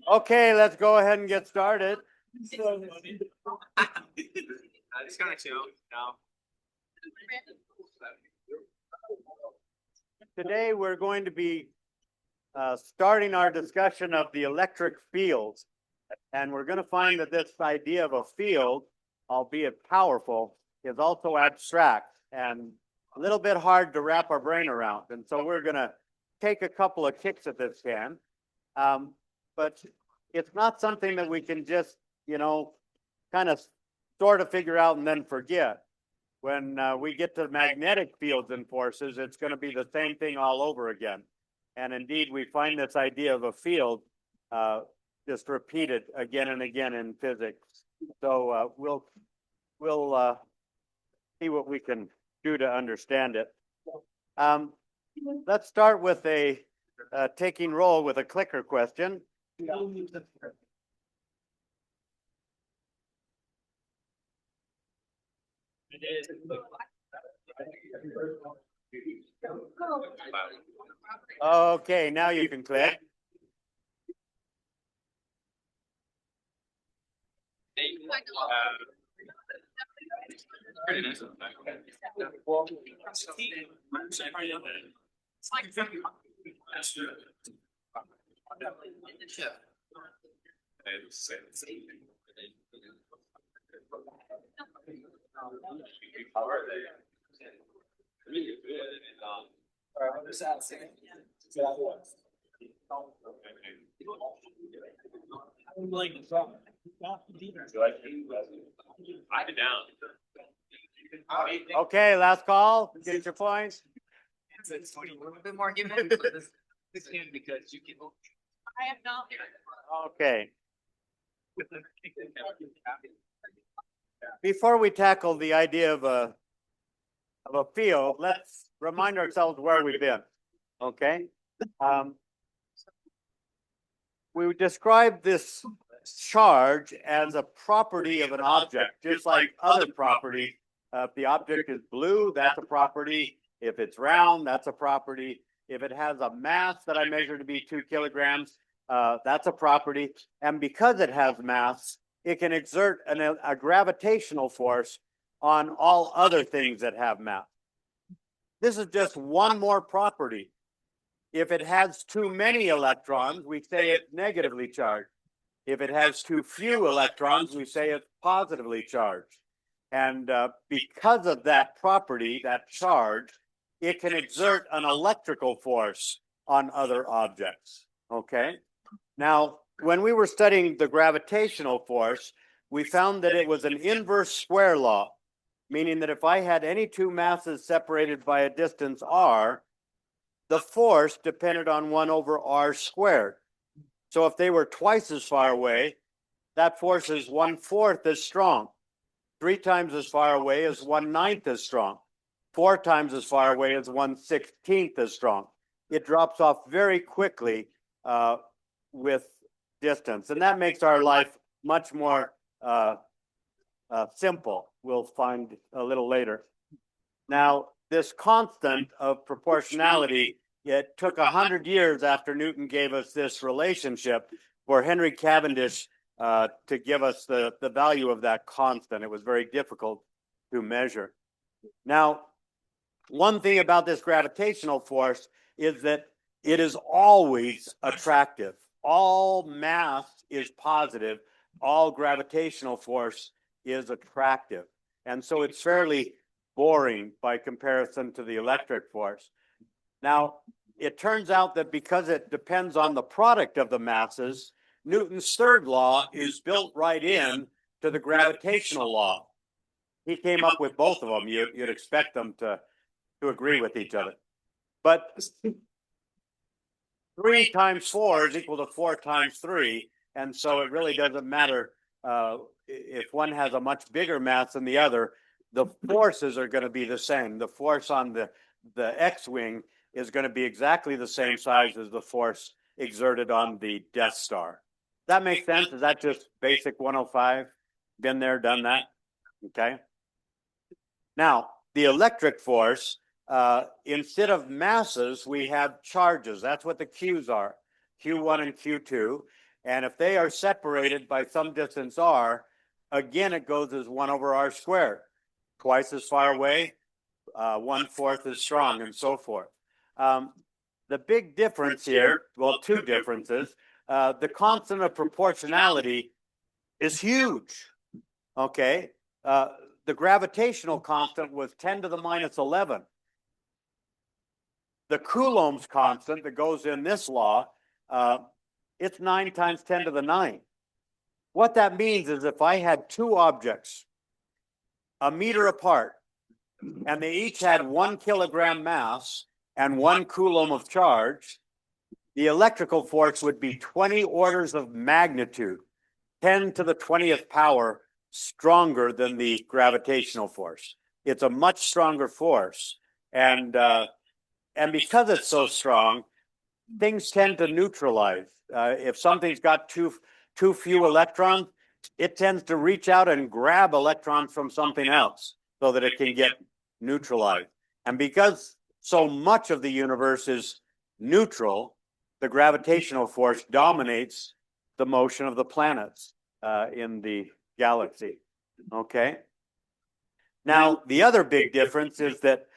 Okay, let's go ahead and get started. It's kind of chill now. Today we're going to be starting our discussion of the electric fields. And we're going to find that this idea of a field, albeit powerful, is also abstract and a little bit hard to wrap our brain around. And so we're going to take a couple of kicks at this can. But it's not something that we can just, kind of sort of figure out and then forget. When we get to magnetic fields and forces, it's going to be the same thing all over again. And indeed, we find this idea of a field just repeated again and again in physics. So we'll see what we can do to understand it. Let's start with a taking roll with a clicker question. Okay, now you can click. Okay, last call. Get your points. A little bit more given this can because you can. I have not. Okay. Before we tackle the idea of a field, let's remind ourselves where we've been. Okay. We describe this charge as a property of an object, just like other property. If the object is blue, that's a property. If it's round, that's a property. If it has a mass that I measure to be 2 kilograms, that's a property. And because it has mass, it can exert a gravitational force on all other things that have mass. This is just one more property. If it has too many electrons, we say it's negatively charged. If it has too few electrons, we say it's positively charged. And because of that property, that charge, it can exert an electrical force on other objects. Okay. Now, when we were studying the gravitational force, we found that it was an inverse square law, meaning that if I had any two masses separated by a distance r, the force depended on 1 over r squared. So if they were twice as far away, that force is 1/4 as strong. 3 times as far away is 1/9 as strong. 4 times as far away is 1/16 as strong. It drops off very quickly with distance, and that makes our life much more simple. We'll find a little later. Now, this constant of proportionality, it took 100 years after Newton gave us this relationship for Henry Cavendish to give us the value of that constant. It was very difficult to measure. Now, one thing about this gravitational force is that it is always attractive. All mass is positive. All gravitational force is attractive. And so it's fairly boring by comparison to the electric force. Now, it turns out that because it depends on the product of the masses, Newton's third law is built right in to the gravitational law. He came up with both of them. You'd expect them to agree with each other. But 3 times 4 is equal to 4 times 3. And so it really doesn't matter if one has a much bigger mass than the other, the forces are going to be the same. The force on the X-wing is going to be exactly the same size as the force exerted on the Death Star. That makes sense? Is that just basic 105? Been there, done that? Okay. Now, the electric force instead of masses, we have charges. That's what the Q's are, Q1 and Q2. And if they are separated by some distance r, again, it goes as 1 over r squared. Twice as far away, 1/4 as strong, and so forth. The big difference here, well, two differences. The constant of proportionality is huge. Okay. The gravitational constant was 10 to the minus 11. The Coulomb's constant that goes in this law, it's 9 times 10 to the 9. What that means is if I had two objects a meter apart, and they each had 1 kilogram mass and 1 coulomb of charge, the electrical force would be 20 orders of magnitude, 10 to the 20th power stronger than the gravitational force. It's a much stronger force. And because it's so strong, things tend to neutralize. If something's got too few electrons, it tends to reach out and grab electrons from something else so that it can get neutralized. And because so much of the universe is neutral, the gravitational force dominates the motion of the planets in the galaxy. Okay. Now, the other big difference is that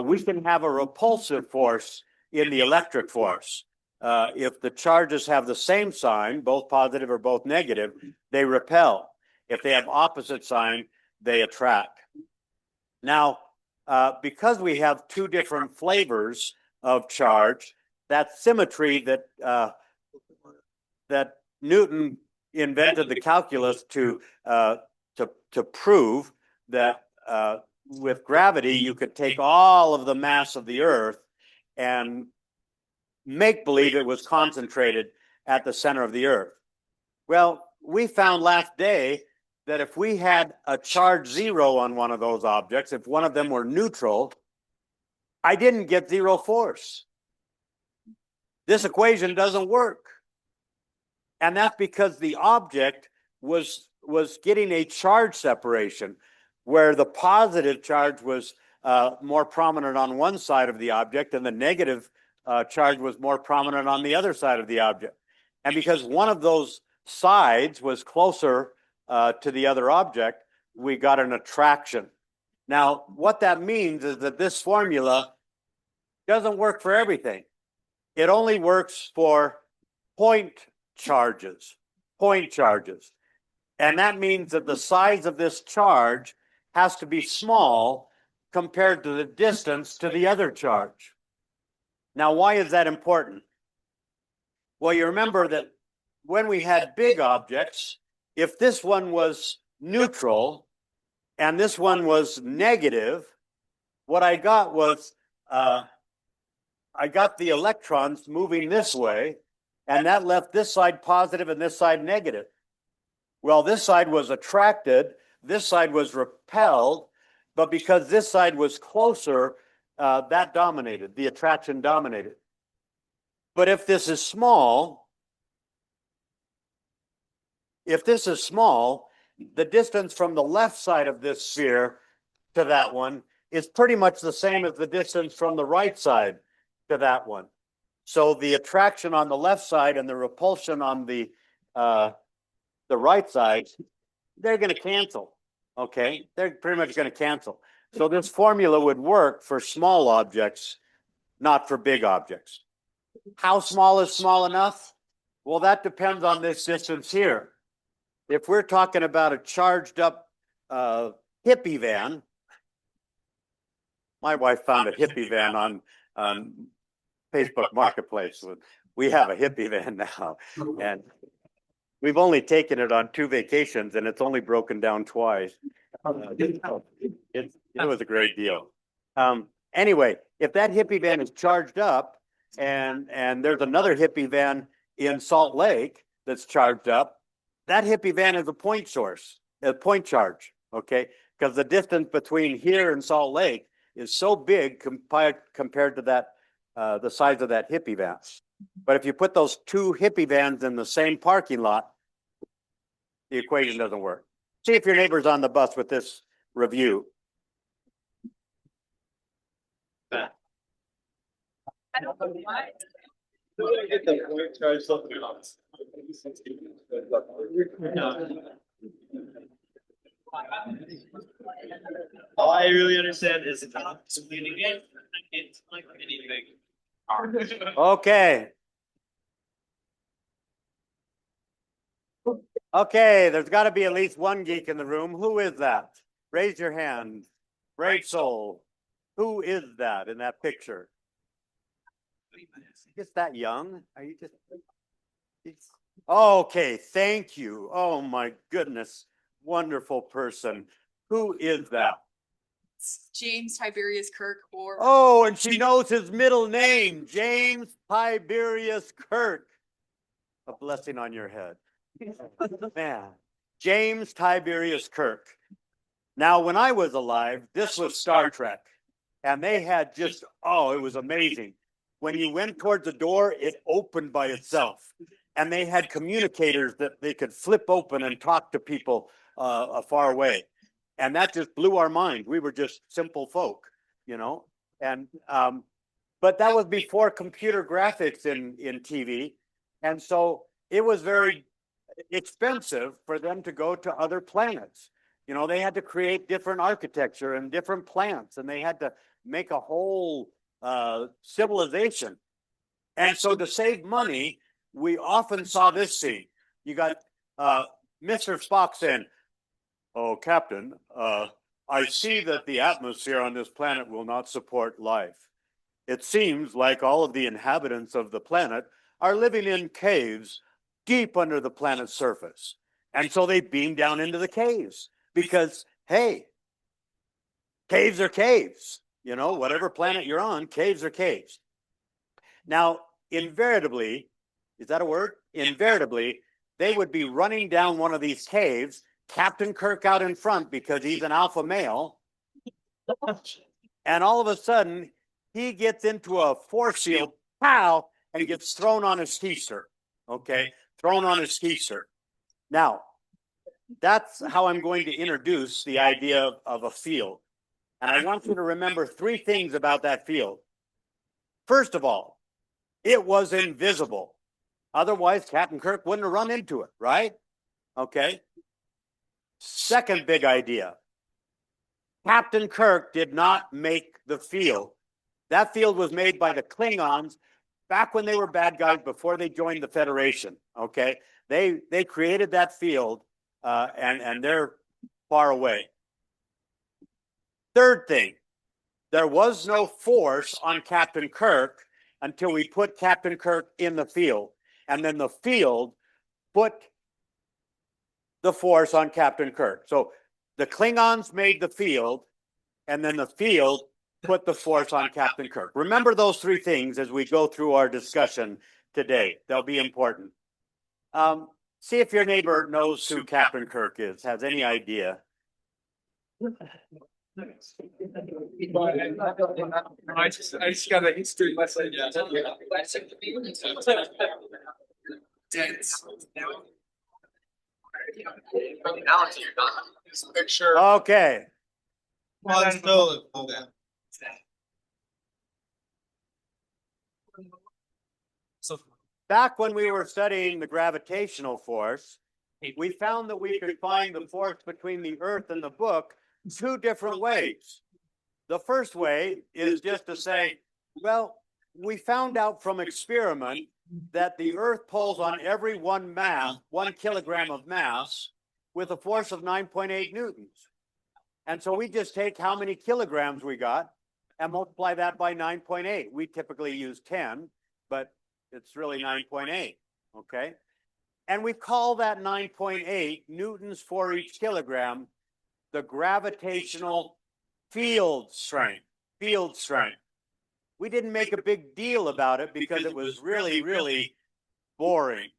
we can have a repulsive force in the electric force. If the charges have the same sign, both positive or both negative, they repel. If they have opposite sign, they attract. Now, because we have two different flavors of charge, that symmetry that Newton invented the calculus to prove that with gravity you could take all of the mass of the Earth and make believe it was concentrated at the center of the Earth. Well, we found last day that if we had a charge 0 on one of those objects, if one of them were neutral, I didn't get zero force. This equation doesn't work. And that's because the object was getting a charge separation where the positive charge was more prominent on one side of the object and the negative charge was more prominent on the other side of the object. And because one of those sides was closer to the other object, we got an attraction. Now, what that means is that this formula doesn't work for everything. It only works for point charges. And that means that the size of this charge has to be small compared to the distance to the other charge. Now, why is that important? Well, you remember that when we had big objects, if this one was neutral and this one was negative, what I got was I got the electrons moving this way, and that left this side positive and this side negative. Well, this side was attracted, this side was repelled, but because this side was closer, that dominated, the attraction dominated. But if this is small, the distance from the left side of this sphere to that one is pretty much the same as the distance from the right side to that one. So the attraction on the left side and the repulsion on the right side, they're going to cancel. Okay, they're pretty much going to cancel. So this formula would work for small objects, not for big objects. How small is small enough? Well, that depends on this distance here. If we're talking about a charged up hippie van, my wife found a hippie van on Facebook Marketplace. We have a hippie van now, and we've only taken it on 2 vacations, and it's only broken down twice. It was a great deal. Anyway, if that hippie van is charged up, and there's another hippie van in Salt Lake that's charged up, that hippie van is a point source, a point charge, okay? Because the distance between here and Salt Lake is so big compared to that the size of that hippie van. But if you put those 2 hippie vans in the same parking lot, the equation doesn't work. See if your neighbor's on the bus with this review. I don't know why. Get the point, try something else. All I really understand is it's not splitting it. It's like anything. Okay. Okay, there's got to be at least one geek in the room. Who is that? Raise your hand. Brave soul. Who is that in that picture? Just that young? Are you just? Okay, thank you. Oh my goodness, wonderful person. Who is that? James Tiberius Kirk or Oh, and she knows his middle name, James Tiberius Kirk. A blessing on your head. Man, James Tiberius Kirk. Now, when I was alive, this was Star Trek. And they had just, oh, it was amazing. When you went towards the door, it opened by itself. And they had communicators that they could flip open and talk to people far away. And that just blew our mind. We were just simple folk, you know. And but that was before computer graphics in TV. And so it was very expensive for them to go to other planets. You know, they had to create different architecture and different plants, and they had to make a whole civilization. And so to save money, we often saw this scene. You got Mr. Spock saying, "Oh, Captain, I see that the atmosphere on this planet will not support life. It seems like all of the inhabitants of the planet are living in caves deep under the planet's surface." And so they beam down into the caves because, hey, caves are caves. You know, whatever planet you're on, caves are caves. Now, invariably, is that a word? Invariably, they would be running down one of these caves, Captain Kirk out in front because he's an alpha male. And all of a sudden, he gets into a force field, pow, and gets thrown on his t-shirt. Okay, thrown on his t-shirt. Now, that's how I'm going to introduce the idea of a field. And I want you to remember three things about that field. First of all, it was invisible. Otherwise, Captain Kirk wouldn't have run into it, right? Okay. Second big idea. Captain Kirk did not make the field. That field was made by the Klingons back when they were bad guys before they joined the Federation. Okay. They created that field and they're far away. Third thing, there was no force on Captain Kirk until we put Captain Kirk in the field. And then the field put the force on Captain Kirk. So the Klingons made the field, and then the field put the force on Captain Kirk. Remember those three things as we go through our discussion today. They'll be important. See if your neighbor knows who Captain Kirk is, has any idea. I just got a history lesson. Picture. Okay. So Back when we were studying the gravitational force, we found that we could find the force between the Earth and the book two different ways. The first way is just to say, well, we found out from experiment that the Earth pulls on every 1 kilogram of mass with a force of 9.8 newtons. And so we just take how many kilograms we got and multiply that by 9.8. We typically use 10, but it's really 9.8, okay? And we call that 9.8 newtons for each kilogram the gravitational field strength, We didn't make a big deal about it because it was really, really boring,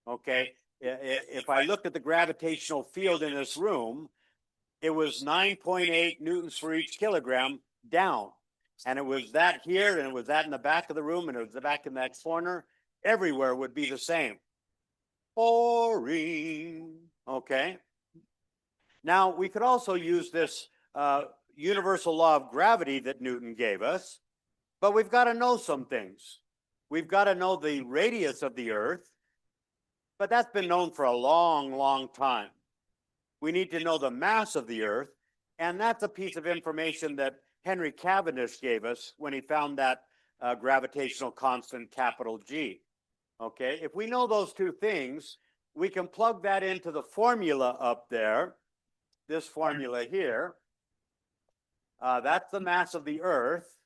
okay? If I looked at the gravitational field in this room, it was 9.8 newtons for each kilogram down. And it was that here, and it was that in the back of the room, and it was the back in that corner. Everywhere would be the same. Boring, okay? Now, we could also use this universal law of gravity that Newton gave us But we've got to know some things. We've got to know the radius of the Earth, but that's been known for a long, long time. We need to know the mass of the Earth, and that's a piece of information that Henry Cavendish gave us when he found that gravitational constant, capital G. Okay, if we know those two things, we can plug that into the formula up there, this formula here. That's the mass of the Earth.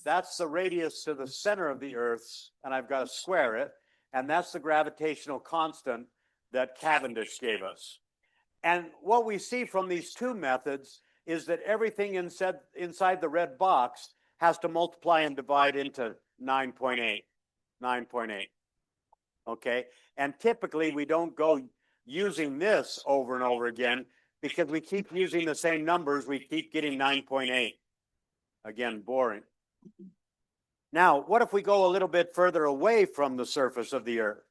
That's the radius to the center of the Earth's, and I've got to square it. And that's the gravitational constant that Cavendish gave us. And what we see from these two methods is that everything inside the red box has to multiply and divide into 9.8. 9.8. Okay? And typically we don't go using this over and over again because we keep using the same numbers. We keep getting 9.8. Again, boring. Now, what if we go a little bit further away from the surface of the Earth?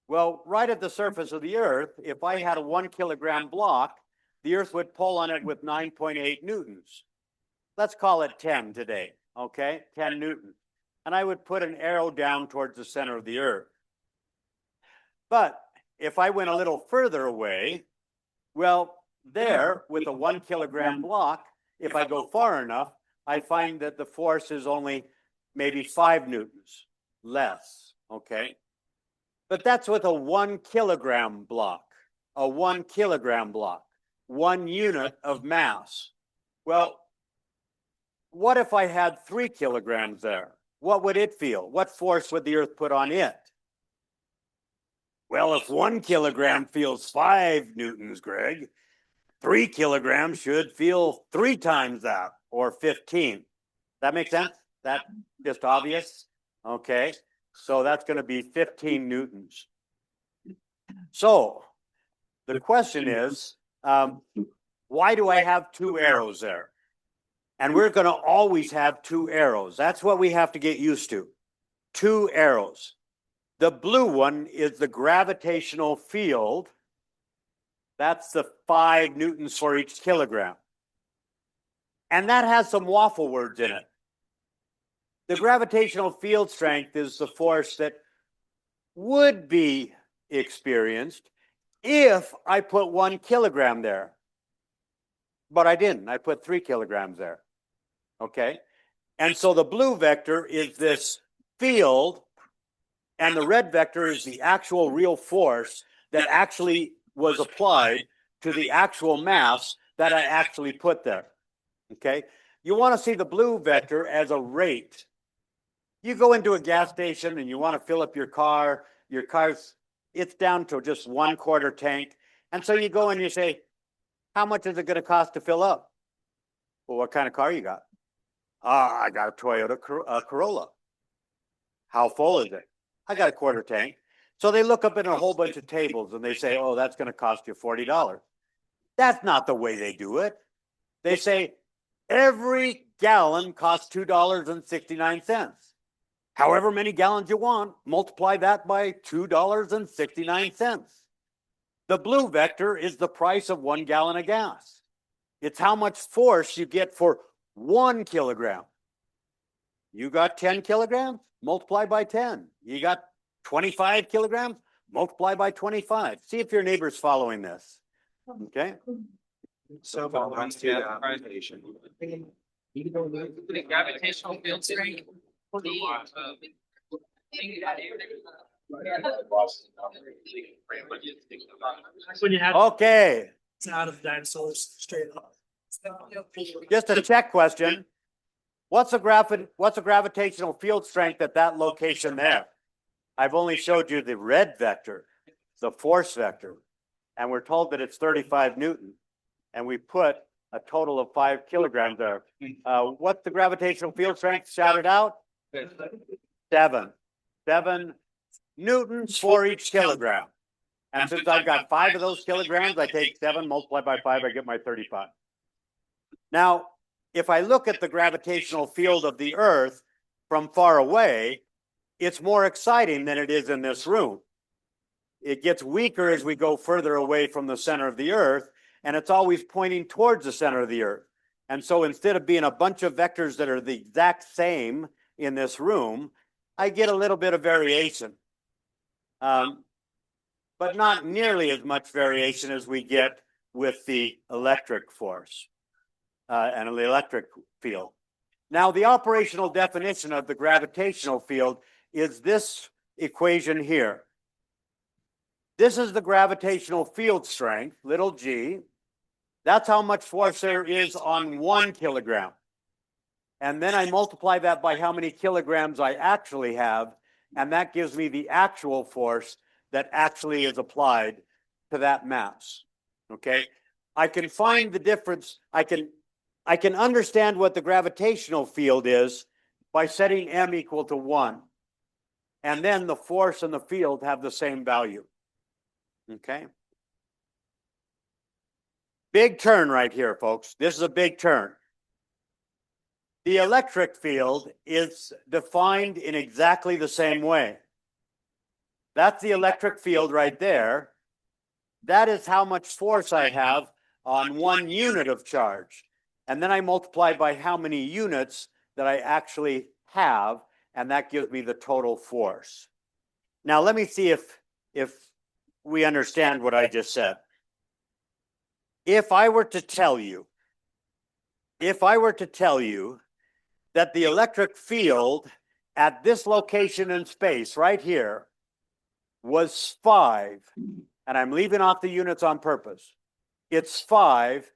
Well, right at the surface of the Earth, if I had a 1 kilogram block, the Earth would pull on it with 9.8 newtons. Let's call it 10 today, okay? 10 newtons. And I would put an arrow down towards the center of the Earth. But if I went a little further away, well, there, with a 1 kilogram block, if I go far enough, I find that the force is only maybe 5 newtons less, okay? But that's with a 1 kilogram block, a 1 kilogram block, 1 unit of mass. Well, what if I had 3 kilograms there? What would it feel? What force would the Earth put on it? Well, if 1 kilogram feels 5 newtons, Greg, 3 kilograms should feel 3 times that, or 15. That make sense? That just obvious? Okay. So that's going to be 15 newtons. So the question is, why do I have 2 arrows there? And we're going to always have 2 arrows. That's what we have to get used to. 2 arrows. The blue one is the gravitational field. That's the 5 newtons for each kilogram. And that has some waffle words in it. The gravitational field strength is the force that would be experienced if I put 1 kilogram there. But I didn't. I put 3 kilograms there. Okay? And so the blue vector is this field, and the red vector is the actual real force that actually was applied to the actual mass that I actually put there. Okay? You want to see the blue vector as a rate. You go into a gas station and you want to fill up your car's, it's down to just 1/4 tank. And so you go and you say, how much is it going to cost to fill up? Well, what kind of car you got? I got a Toyota Corolla. How full is it? I got a 1/4 tank. So they look up in a whole bunch of tables and they say, oh, that's going to cost you $40. That's not the way they do it. They say every gallon costs $2.69. However many gallons you want, multiply that by $2.69. The blue vector is the price of 1 gallon of gas. It's how much force you get for 1 kilogram. You got 10 kilograms, multiply by 10. You got 25 kilograms, multiply by 25. See if your neighbor's following this. Okay? So balance to that gravitation. The gravitational field strength. When you have Okay, it's out of dinosaurs straight up. just a check question. What's the gravitational field strength at that location there? I've only showed you the red vector, the force vector, and we're told that it's 35 Newton, and we put a total of 5 kilograms there. What's the gravitational field strength? Shout it out. 7 newtons for each kilogram. And since I've got 5 of those kilograms, I take 7, multiply by 5, I get my 35. Now, if I look at the gravitational field of the Earth from far away, it's more exciting than it is in this room. It gets weaker as we go further away from the center of the Earth, and it's always pointing towards the center of the Earth. And so instead of being a bunch of vectors that are the exact same in this room, I get a little bit of variation. But not nearly as much variation as we get with the electric force and the electric field. Now, the operational definition of the gravitational field is this equation here. This is the gravitational field strength, little g. That's how much force there is on 1 kilogram. And then I multiply that by how many kilograms I actually have, and that gives me the actual force that actually is applied to that mass. Okay? I can find the difference. I can understand what the gravitational field is by setting m equal to 1. And then the force and the field have the same value. Okay? Big turn right here, folks. This is a big turn. The electric field is defined in exactly the same way. That's the electric field right there. That is how much force I have on 1 unit of charge. And then I multiply by how many units that I actually have, and that gives me the total force. Now, let me see if we understand what I just said. If I were to tell you that the electric field at this location in space right here was 5, and I'm leaving off the units on purpose. It's 5,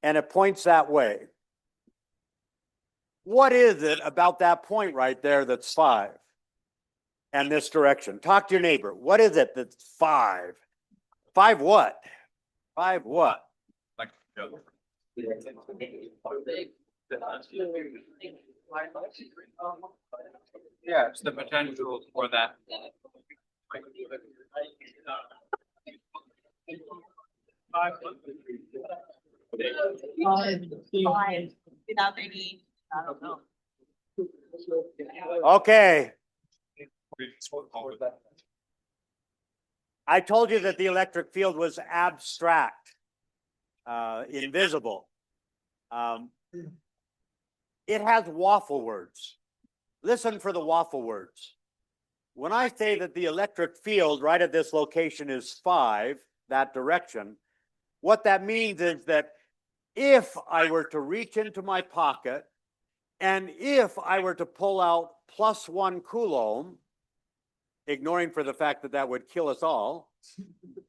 and it points that way. What is it about that point right there that's 5? And this direction. Talk to your neighbor. What is it that's 5? 5 what? 5 what? Like, yeah, it's the potential for that. Without any, I don't know. Okay. I told you that the electric field was abstract, invisible. It has waffle words. Listen for the waffle words. When I say that the electric field right at this location is 5, that direction, what that means is that if I were to reach into my pocket and if I were to pull out +1 coulomb, ignoring for the fact that that would kill us all,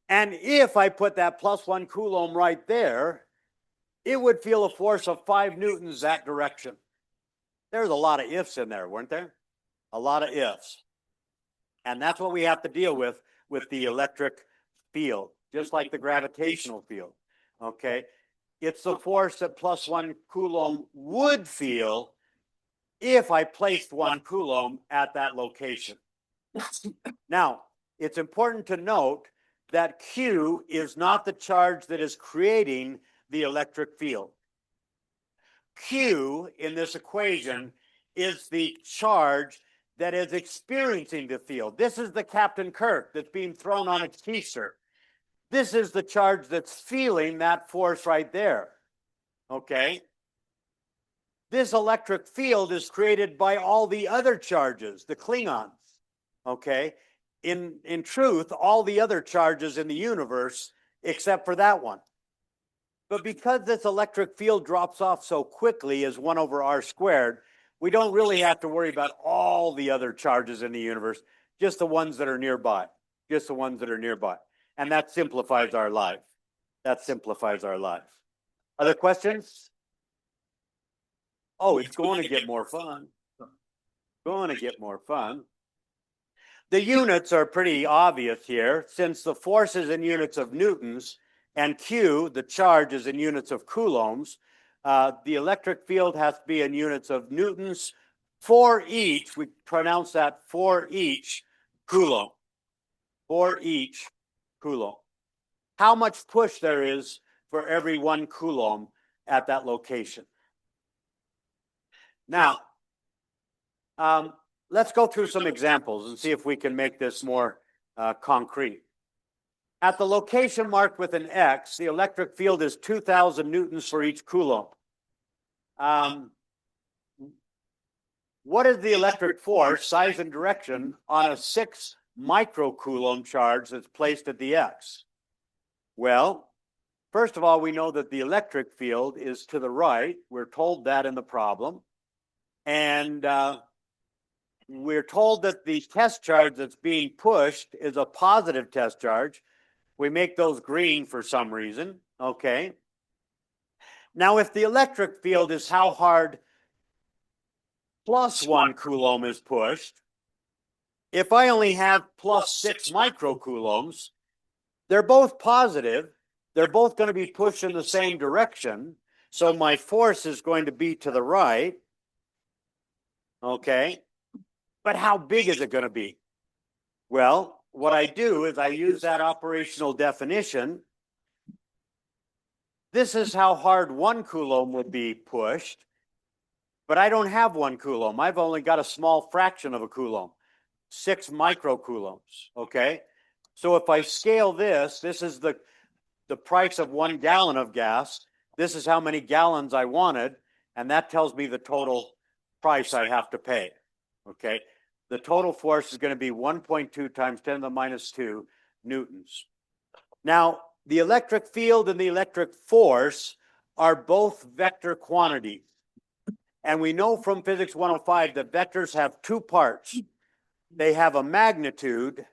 and if I put that +1 coulomb right there, it would feel a force of 5 newtons that direction. There's a lot of ifs in there, weren't there? A lot of ifs. And that's what we have to deal with the electric field, just like the gravitational field, okay? It's the force that +1 coulomb would feel if I placed 1 coulomb at that location. Now, it's important to note that Q is not the charge that is creating the electric field. Q in this equation is the charge that is experiencing the field. This is the Captain Kirk that's being thrown on its t-shirt. This is the charge that's feeling that force right there. Okay? This electric field is created by all the other charges, the Klingons. Okay? In truth, all the other charges in the universe except for that one. But because this electric field drops off so quickly as 1 over r squared, we don't really have to worry about all the other charges in the universe, just the ones that are nearby, just the ones that are nearby. And that simplifies our life. That simplifies our life. Other questions? Oh, it's going to get more fun. Going to get more fun. The units are pretty obvious here, since the force is in units of newtons, and Q, the charge, is in units of coulombs. The electric field has to be in units of newtons for each, we pronounce that for each coulomb. For each coulomb. How much push there is for every 1 coulomb at that location. Now, let's go through some examples and see if we can make this more concrete. At the location marked with an X, the electric field is 2,000 newtons for each coulomb. What is the electric force, size, and direction on a 6 microcoulomb charge that's placed at the X? Well, first of all, we know that the electric field is to the right. We're told that in the problem. And we're told that the test charge that's being pushed is a positive test charge. We make those green for some reason. Okay. Now, if the electric field is how hard plus 1 coulomb is pushed, if I only have plus 6 microcoulombs, they're both positive. They're both going to be pushed in the same direction. So my force is going to be to the right. Okay. But how big is it going to be? Well, what I do is I use that operational definition. This is how hard 1 coulomb would be pushed, but I don't have 1 coulomb. I've only got a small fraction of a coulomb, 6 microcoulombs, okay? So if I scale this is the price of 1 gallon of gas. This is how many gallons I wanted, and that tells me the total price I have to pay, okay? The total force is going to be 1.2 times 10 to the minus 2 newtons. Now, the electric field and the electric force are both vector quantities. And we know from Physics 105 that vectors have 2 parts. They have a magnitude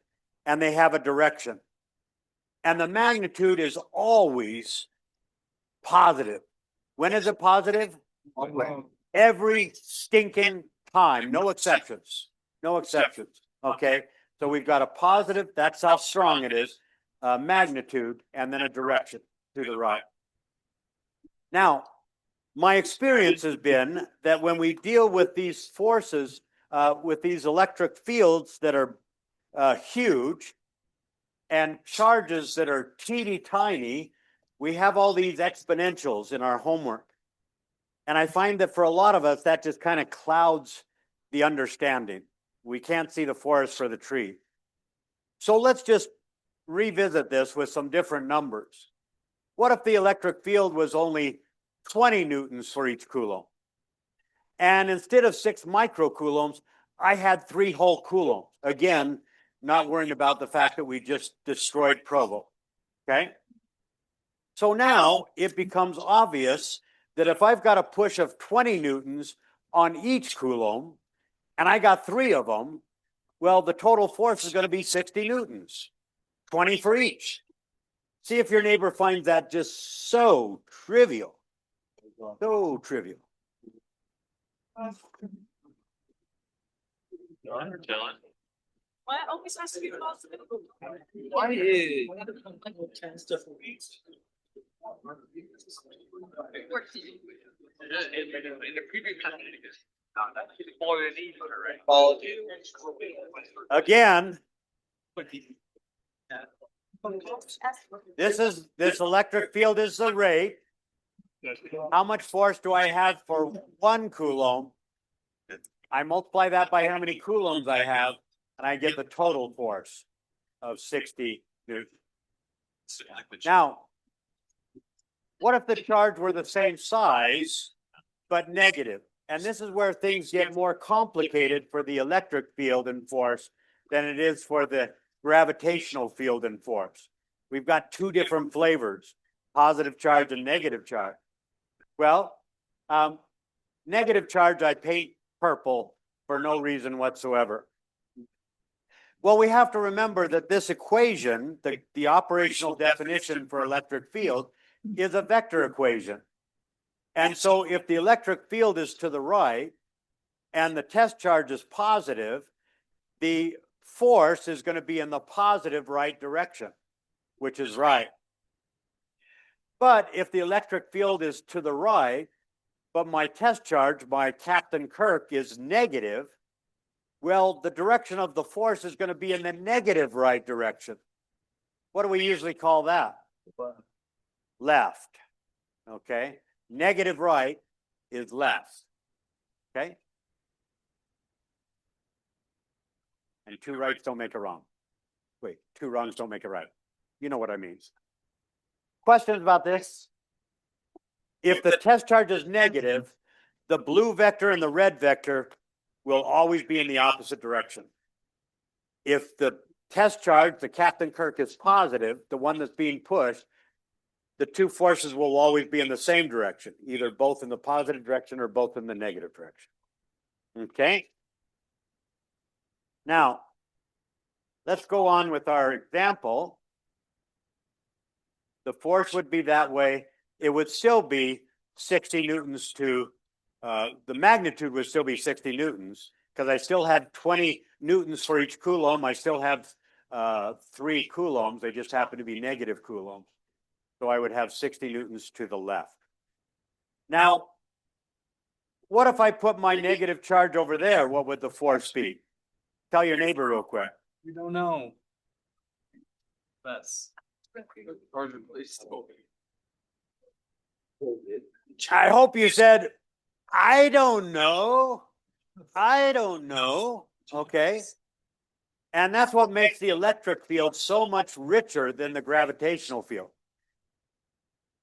and they have a direction. And the magnitude is always positive. When is it positive? Every stinking time, no exceptions. No exceptions. Okay. So we've got a positive, that's how strong it is, magnitude, and then a direction to the right. Now, my experience has been that when we deal with these forces, with these electric fields that are huge and charges that are teeny tiny, we have all these exponentials in our homework. And I find that for a lot of us, that just kind of clouds the understanding. We can't see the forest for the tree. So let's just revisit this with some different numbers. What if the electric field was only 20 newtons for each coulomb? And instead of 6 microcoulombs, I had 3 whole coulombs. Again, not worrying about the fact that we just destroyed Provo. Okay? So now it becomes obvious that if I've got a push of 20 newtons on each coulomb, and I got 3 of them, well, the total force is going to be 60 newtons, 20 for each. See if your neighbor finds that just so trivial. So trivial. What? Always has to be positive. Why is in the previous more than right? Again, this electric field is the rate. How much force do I have for 1 coulomb? I multiply that by how many coulombs I have, and I get the total force of 60 newtons. Now, what if the charge were the same size, but negative? And this is where things get more complicated for the electric field and force than it is for the gravitational field and force. We've got 2 different flavors, positive charge and negative charge. Well, negative charge I paint purple for no reason whatsoever. Well, we have to remember that this equation, the operational definition for electric field, is a vector equation. And so if the electric field is to the right and the test charge is positive, the force is going to be in the positive right direction, which is right. But if the electric field is to the right, but my test charge, my Captain Kirk, is negative, well, the direction of the force is going to be in the negative right direction. What do we usually call that? Left. Okay. Negative right is left. Okay. And 2 rights don't make a wrong. Wait, 2 wrongs don't make a right. You know what I mean. Questions about this? If the test charge is negative, the blue vector and the red vector will always be in the opposite direction. If the test charge, the Captain Kirk, is positive, the one that's being pushed, the two forces will always be in the same direction, either both in the positive direction or both in the negative direction. Okay? Now, let's go on with our example. The force would be that way. It would still be 60 newtons to, the magnitude would still be 60 newtons, because I still had 20 newtons for each coulomb. I still have 3 coulombs. They just happen to be negative coulombs. So I would have 60 newtons to the left. Now, what if I put my negative charge over there? What would the force be? Tell your neighbor real quick. We don't know. That's. I hope you said, I don't know. I don't know. Okay. And that's what makes the electric field so much richer than the gravitational field.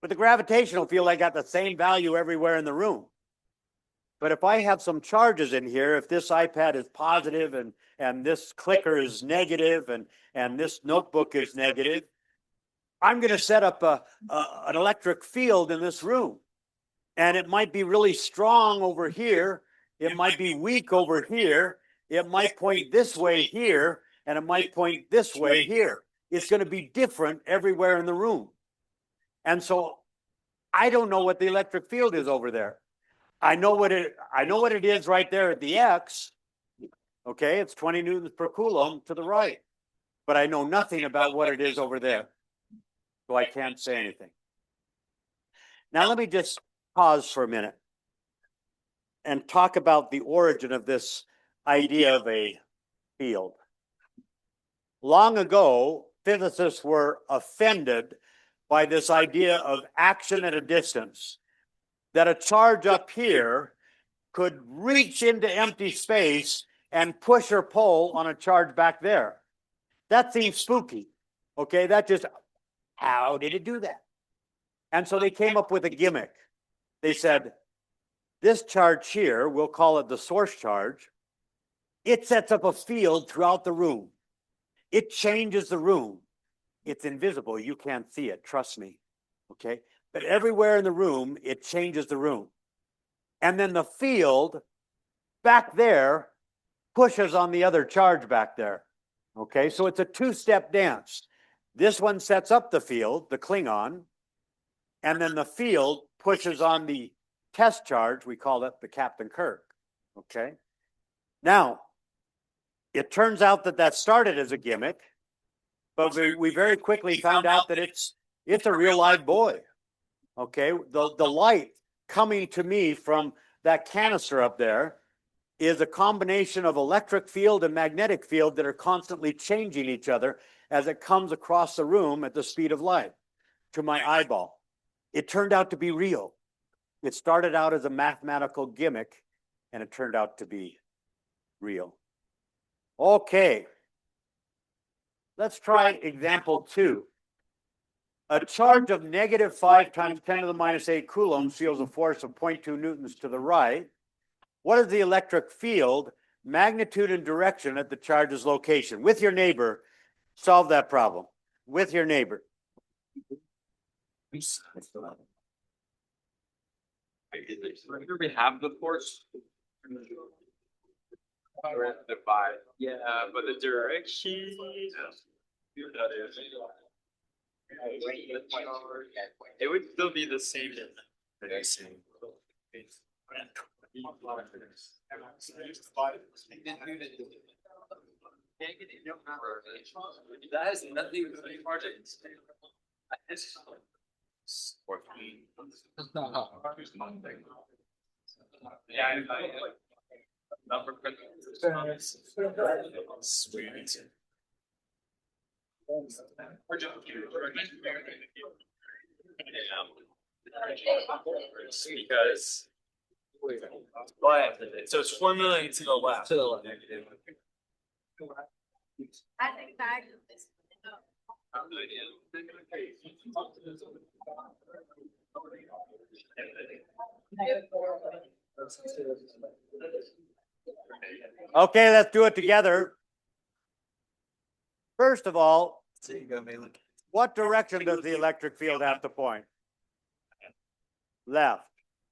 With the gravitational field, I got the same value everywhere in the room. But if I have some charges in here, if this iPad is positive and this clicker is negative and this notebook is negative, I'm going to set up an electric field in this room. And it might be really strong over here. It might be weak over here. It might point this way here, and it might point this way here. It's going to be different everywhere in the room. And so I don't know what the electric field is over there. I know what it is right there at the X. Okay, it's 20 newtons per coulomb to the right. But I know nothing about what it is over there. So I can't say anything. Now let me just pause for a minute and talk about the origin of this idea of a field. Long ago, physicists were offended by this idea of action at a distance, that a charge up here could reach into empty space and push or pull on a charge back there. That seems spooky. Okay, that just, how did it do that? And so they came up with a gimmick. They said, this charge here, we'll call it the source charge, it sets up a field throughout the room. It changes the room. It's invisible. You can't see it. Trust me. Okay. But everywhere in the room, it changes the room. And then the field back there pushes on the other charge back there. Okay. So it's a two-step dance. This one sets up the field, the Klingon, and then the field pushes on the test charge. We call it the Captain Kirk. Okay. Now, it turns out that started as a gimmick, but we very quickly found out that it's a real live boy. Okay, the light coming to me from that canister up there is a combination of electric field and magnetic field that are constantly changing each other as it comes across the room at the speed of light to my eyeball. It turned out to be real. It started out as a mathematical gimmick, and it turned out to be real. Okay, let's try example 2. A charge of -5 times 10 to the -8 coulombs feels a force of 0.2 newtons to the right. What is the electric field, magnitude, and direction at the charge's location? With your neighbor, solve that problem. With your neighbor. Remember we have the force? The 5. Yeah, but the direction. It would still be the same. That has nothing to do with margins. Yeah, number sweet. Because so it's 4 million to the left. To the left. I think back of this. Okay, let's do it together. First of all, There you go, Malin. what direction does the electric field have to point? Left.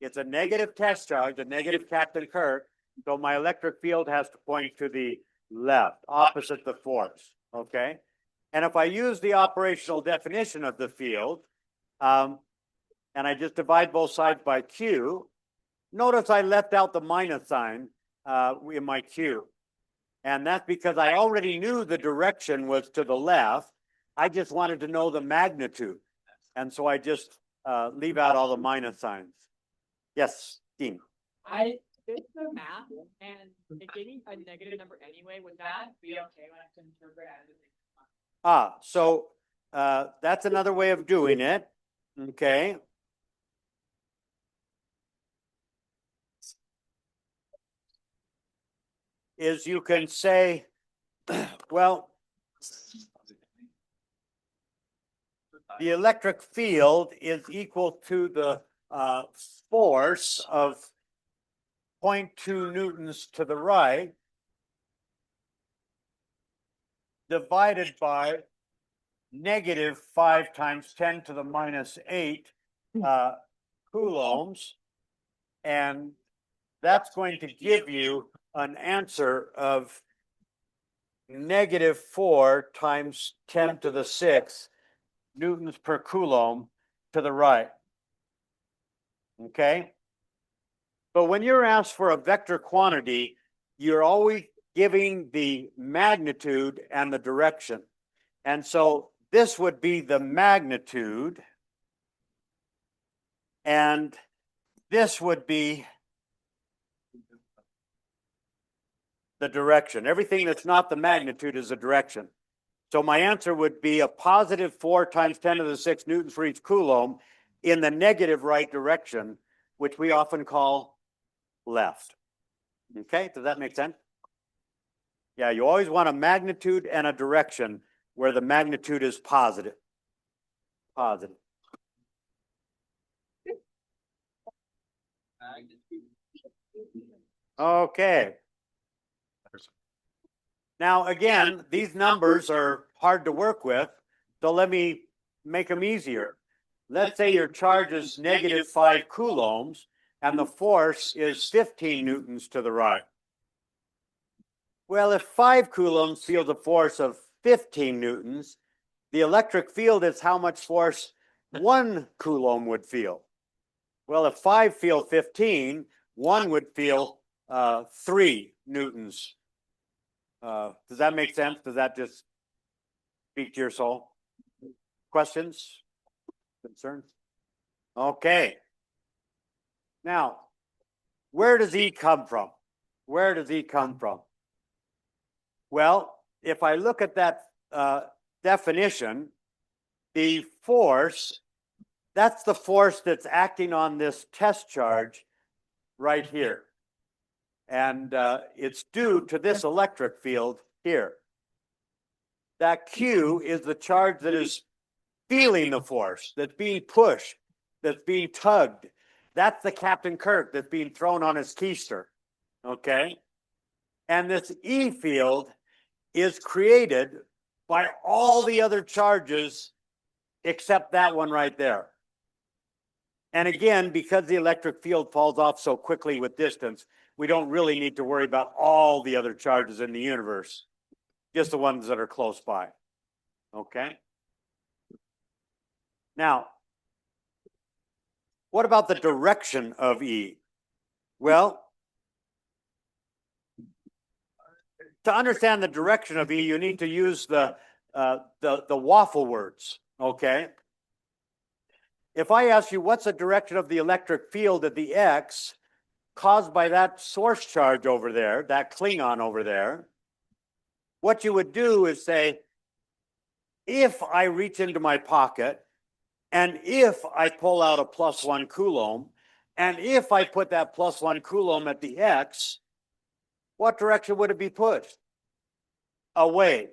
It's a negative test charge, a negative Captain Kirk, so my electric field has to point to the left, opposite the force, okay? And if I use the operational definition of the field, and I just divide both sides by Q, notice I left out the minus sign in my Q. And that's because I already knew the direction was to the left. I just wanted to know the magnitude. And so I just leave out all the minus signs. Yes, Dean. I did the math and it gave me a negative number anyway. Would that be okay when I have to interpret as So that's another way of doing it. Okay. Is you can say, well, the electric field is equal to the force of 0.2 newtons to the right divided by negative 5 times 10 to the minus 8 coulombs. And that's going to give you an answer of negative 4 times 10 to the 6 newtons per coulomb to the right. Okay? But when you're asked for a vector quantity, you're always giving the magnitude and the direction. And so this would be the magnitude, and this would be the direction. Everything that's not the magnitude is the direction. So my answer would be a positive 4 times 10 to the 6 newtons for each coulomb in the negative right direction, which we often call left. Okay, does that make sense? Yeah, you always want a magnitude and a direction where the magnitude is positive. Positive. Okay. Now, again, these numbers are hard to work with, so let me make them easier. Let's say your charge is negative 5 coulombs and the force is 15 newtons to the right. Well, if 5 coulombs feels a force of 15 newtons, the electric field is how much force 1 coulomb would feel. Well, if 5 feel 15, 1 would feel 3 newtons. Does that make sense? Does that just speak to your soul? Questions? Concerns? Okay. Now, where does E come from? Where does E come from? Well, if I look at that definition, the force, that's the force that's acting on this test charge right here. And it's due to this electric field here. That Q is the charge that is feeling the force, that's being pushed, that's being tugged. That's the Captain Kirk that's being thrown on his keister. Okay? And this E field is created by all the other charges except that one right there. And again, because the electric field falls off so quickly with distance, we don't really need to worry about all the other charges in the universe, just the ones that are close by. Okay? Now, what about the direction of E? Well, to understand the direction of E, you need to use the waffle words, okay? If I ask you what's the direction of the electric field at the X caused by that source charge over there, that Klingon over there, what you would do is say, if I reach into my pocket, and if I pull out a +1 coulomb, and if I put that +1 coulomb at the X, what direction would it be pushed? Away,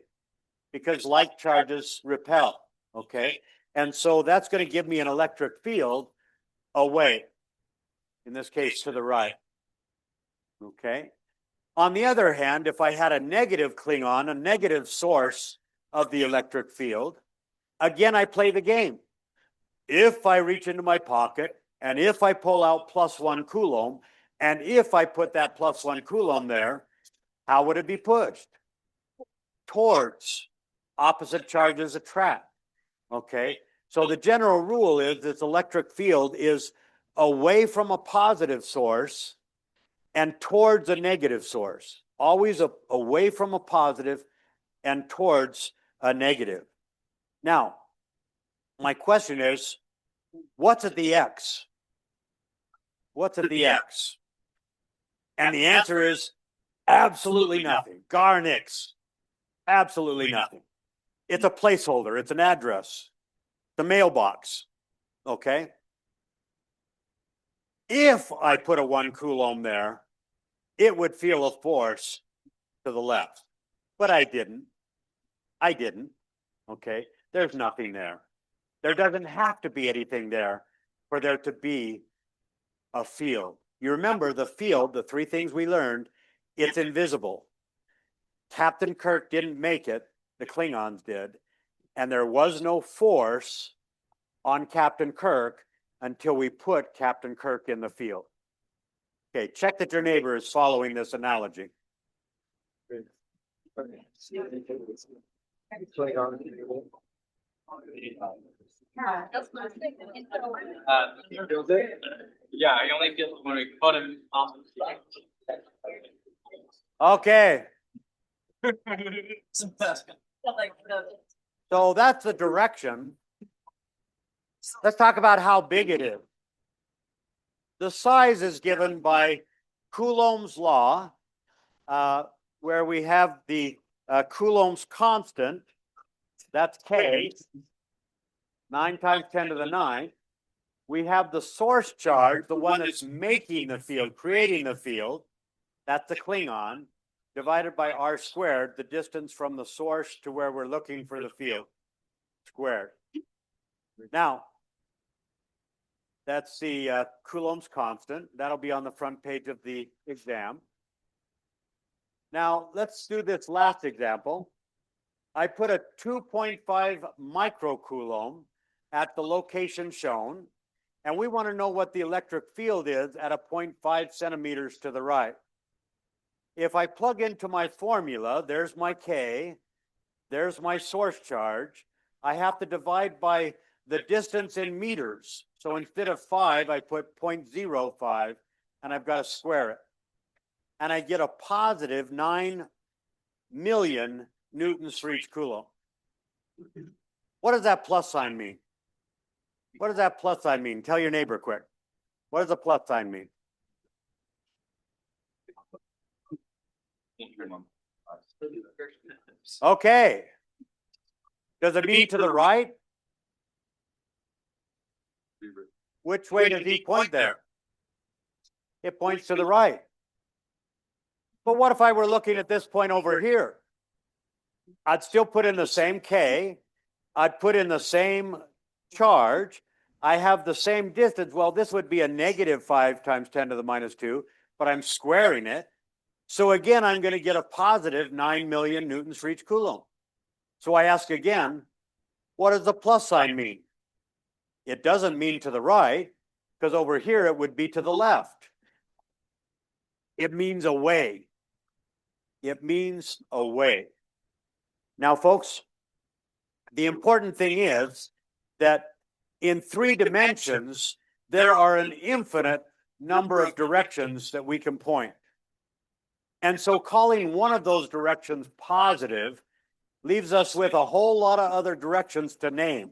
because like charges repel, okay? And so that's going to give me an electric field away, in this case to the right. Okay. On the other hand, if I had a negative Klingon, a negative source of the electric field, again, I play the game. If I reach into my pocket and if I pull out +1 Coulomb, and if I put that +1 Coulomb there, how would it be pushed? Towards. Opposite charges attract. Okay. So the general rule is this electric field is away from a positive source and towards a negative source. Always away from a positive and towards a negative. Now, my question is, what's at the X? What's at the X? And the answer is absolutely nothing. Gar nix. Absolutely nothing. It's a placeholder. It's an address. The mailbox. Okay. If I put a 1 Coulomb there, it would feel a force to the left. But I didn't. I didn't. Okay. There's nothing there. There doesn't have to be anything there for there to be a field. You remember the field, the three things we learned, it's invisible. Captain Kirk didn't make it, the Klingons did, and there was no force on Captain Kirk until we put Captain Kirk in the field. Okay, check that your neighbor is following this analogy. Yeah, I only feel when we put him off. Okay, so that's the direction. Let's talk about how big it is. The size is given by Coulomb's law, where we have the Coulomb's constant, that's K, 9 times 10 to the 9. We have the source charge, the one that's making the field, creating the field, that's the Klingon, divided by r squared, the distance from the source to where we're looking for the field, squared. Now, that's the Coulomb's constant. That'll be on the front page of the exam. Now, let's do this last example. I put a 2.5 microcoulomb at the location shown, and we want to know what the electric field is at a 0.5 centimeters to the right. If I plug into my formula, there's my K, there's my source charge. I have to divide by the distance in meters. So instead of 5, I put 0.05, and I've got to square it. And I get a positive 9 million newtons for each coulomb. What does that plus sign mean? What does that plus sign mean? Tell your neighbor quick. What does the plus sign mean? Okay. Does it mean to the right? Which way does he point there? It points to the right. But what if I were looking at this point over here? I'd still put in the same K. I'd put in the same charge. I have the same distance. Well, this would be a negative 5 times 10 to the minus 2, but I'm squaring it. So again, I'm going to get a positive 9 million newtons for each coulomb. So I ask again, what does the plus sign mean? It doesn't mean to the right, because over here it would be to the left. It means away. It means away. Now, folks, the important thing is that in 3 dimensions, there are an infinite number of directions that we can point. And so calling one of those directions positive leaves us with a whole lot of other directions to name.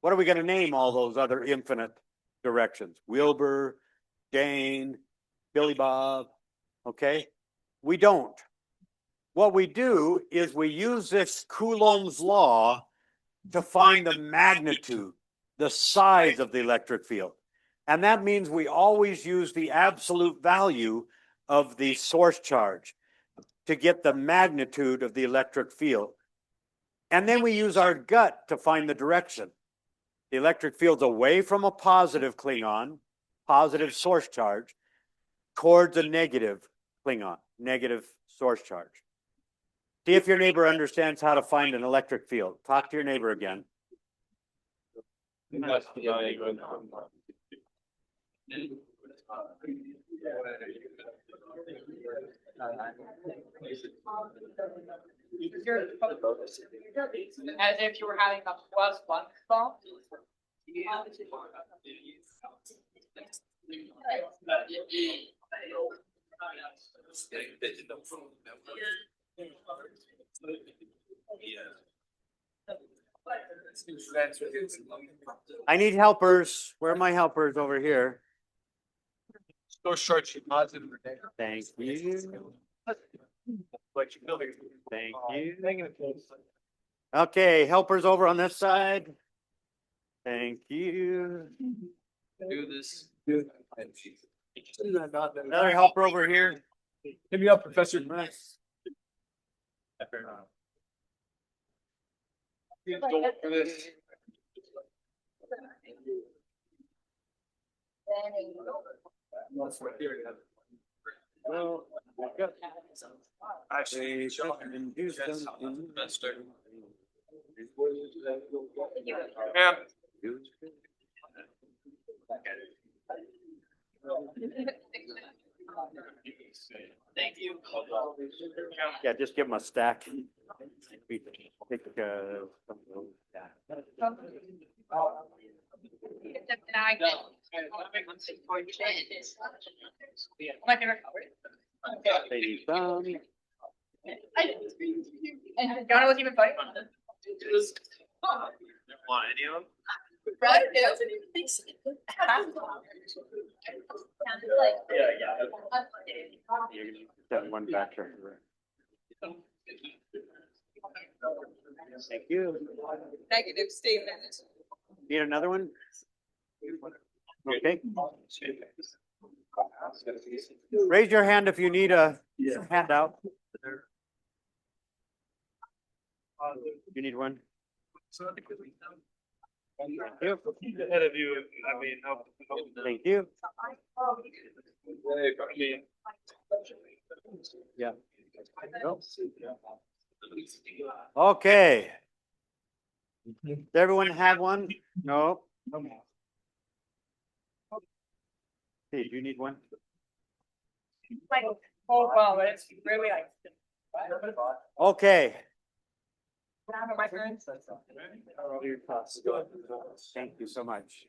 What are we going to name all those other infinite directions? Wilbur, Jane, Billy Bob, okay? We don't. What we do is we use this Coulomb's law to find the magnitude, the size of the electric field. And that means we always use the absolute value of the source charge to get the magnitude of the electric field. And then we use our gut to find the direction. The electric field's away from a positive Klingon, positive source charge, towards a negative Klingon, negative source charge. See if your neighbor understands how to find an electric field. Talk to your neighbor again. As if you were having a plus one bump. I need helpers. Where are my helpers over here? Go short, she positive. Thank you. Thank you. Okay, helpers over on this side. Thank you. Do this. Another helper over here. Hit me up, Professor. Well, I've got Actually, in Houston. Yeah. Thank you. Yeah, just give them a stack. We take, some of those down. My favorite color. They need some. And Donna was even funny. Want any of them? Right? It doesn't even think so. That one back there. Thank you. Negative statement. Need another one? Okay. Raise your hand if you need a handout. You need one? Ahead of you, I mean, Thank you. Yeah. Okay. Does everyone have one? No. Hey, do you need one? Oh, wow, it's really like. Okay. My friends. Thank you so much.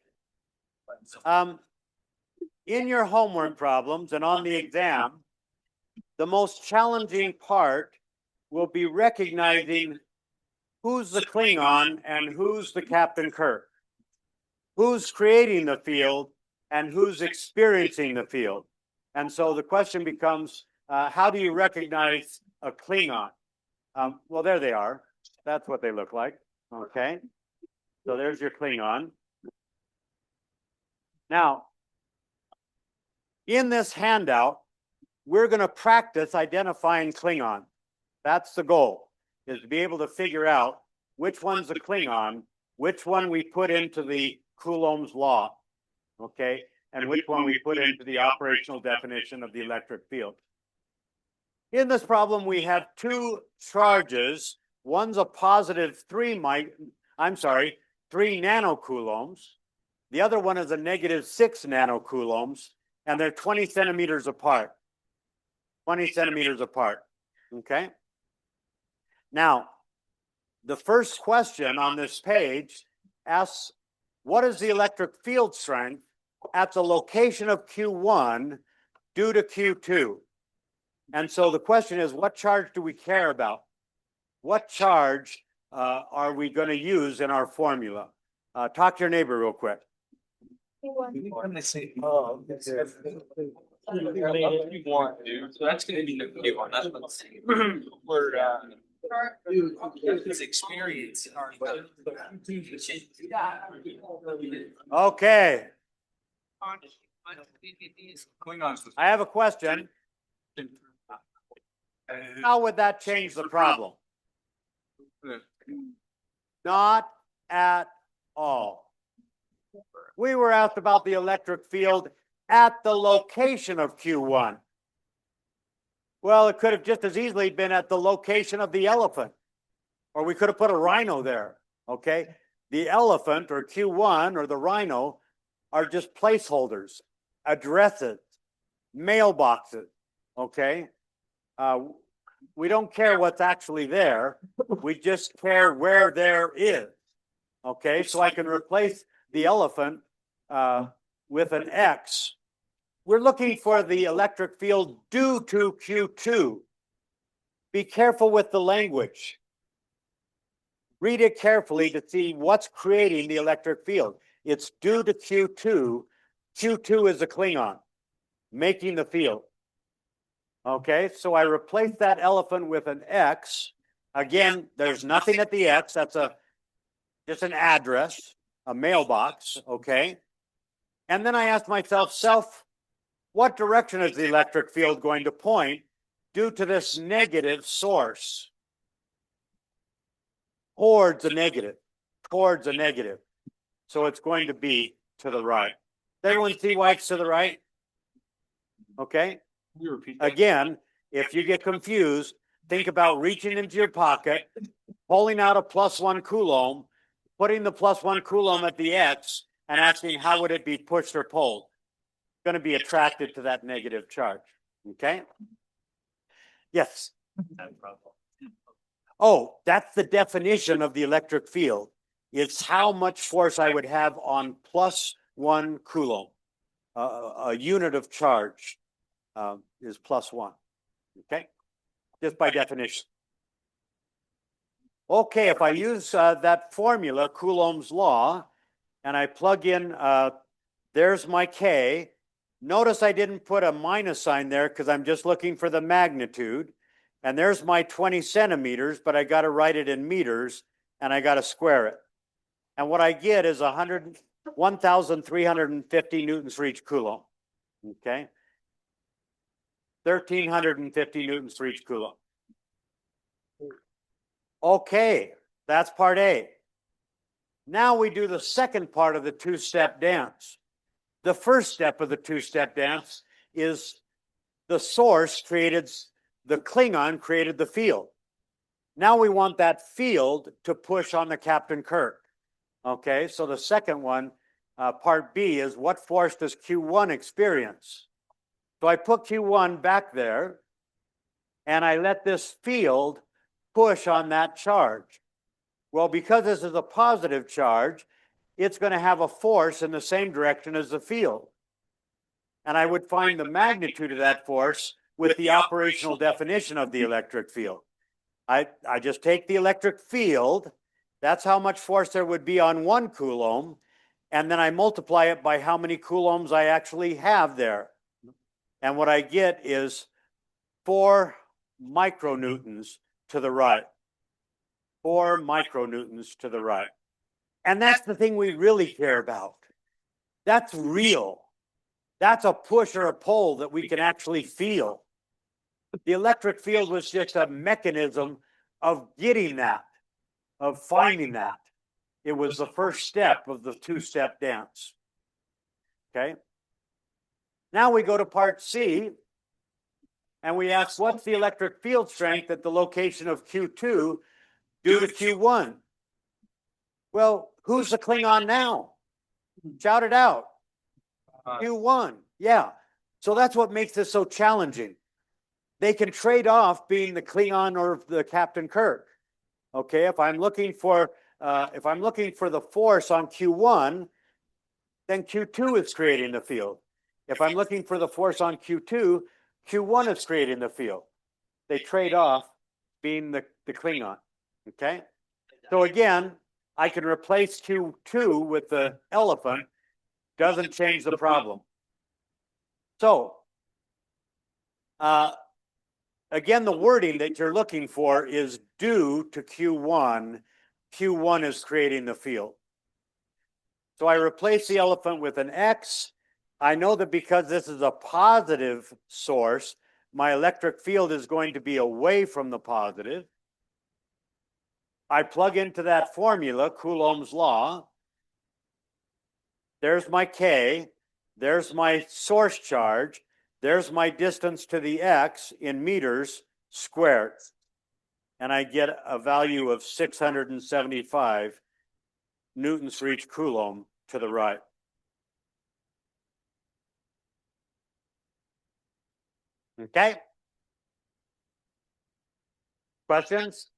In your homework problems and on the exam, the most challenging part will be recognizing who's the Klingon and who's the Captain Kirk. Who's creating the field and who's experiencing the field. And so the question becomes, how do you recognize a Klingon? Well, there they are. That's what they look like. Okay. So there's your Klingon. Now, in this handout, we're going to practice identifying Klingon. That's the goal, is to be able to figure out which one's a Klingon, which one we put into the Coulomb's law, okay, and which one we put into the operational definition of the electric field. In this problem, we have two charges. One's a positive 3 nanocoulombs. The other one is a negative 6 nanocoulombs, and they're 20 centimeters apart. 20 centimeters apart, okay? Now, the first question on this page asks, what is the electric field strength at the location of Q1 due to Q2? And so the question is, what charge do we care about? What charge are we going to use in our formula? Talk to your neighbor real quick. When they say, oh, so that's gonna be the big one. That's what we're his experience. Okay, Klingons. I have a question. How would that change the problem? Not at all. We were asked about the electric field at the location of Q1. Well, it could have just as easily been at the location of the elephant, or we could have put a rhino there, okay? The elephant or Q1 or the rhino are just placeholders, addresses, mailboxes, okay? We don't care what's actually there. We just care where there is, okay? So I can replace the elephant with an X. We're looking for the electric field due to Q2. Be careful with the language. Read it carefully to see what's creating the electric field. It's due to Q2. Q2 is a Klingon making the field. Okay, so I replace that elephant with an X. Again, there's nothing at the X. That's just an address, a mailbox, okay? And then I ask myself, what direction is the electric field going to point due to this negative source? Towards a negative, towards a negative. So it's going to be to the right. Does everyone see why it's to the right? Okay. Again, if you get confused, think about reaching into your pocket, pulling out a +1 Coulomb, putting the +1 Coulomb at the X, and asking how would it be pushed or pulled? It's going to be attracted to that negative charge. Okay. Yes. Oh, that's the definition of the electric field. It's how much force I would have on +1 Coulomb. A unit of charge is +1. Okay, just by definition. Okay, if I use that formula, Coulomb's law, and I plug in, there's my K. Notice I didn't put a minus sign there because I'm just looking for the magnitude. And there's my 20 centimeters, but I got to write it in meters, and I got to square it. And what I get is 1,350 newtons for each Coulomb. Okay, 1,350 newtons for each Coulomb. Okay, that's part A. Now we do the second part of the two-step dance. The first step of the two-step dance is the source created, the Klingon created the field. Now we want that field to push on the Captain Kirk. Okay, so the second one, part B, is what force does Q1 experience? So I put Q1 back there, and I let this field push on that charge. Well, because this is a positive charge, it's going to have a force in the same direction as the field. And I would find the magnitude of that force with the operational definition of the electric field. I just take the electric field, that's how much force there would be on 1 Coulomb, and then I multiply it by how many coulombs I actually have there. And what I get is 4 micronewtons to the right. 4 micronewtons to the right. And that's the thing we really care about. That's real. That's a push or a pull that we can actually feel. The electric field was just a mechanism of getting that, of finding that. It was the first step of the two-step dance. Okay. Now we go to part C, and we ask, what's the electric field strength at the location of Q2 due to Q1? Well, who's the Klingon now? Shout it out. Q1. Yeah. So that's what makes this so challenging. They can trade off being the Klingon or the Captain Kirk. Okay, if I'm looking for the force on Q1, then Q2 is creating the field. If I'm looking for the force on Q2, Q1 is creating the field. They trade off being the Klingon. Okay, so again, I can replace Q2 with the elephant. Doesn't change the problem. So, again, the wording that you're looking for is due to Q1. Q1 is creating the field. So I replace the elephant with an X. I know that because this is a positive source, my electric field is going to be away from the positive. I plug into that formula, Coulomb's law. There's my K. There's my source charge. There's my distance to the X in meters squared. And I get a value of 675 newtons for each coulomb to the right. Okay? Questions?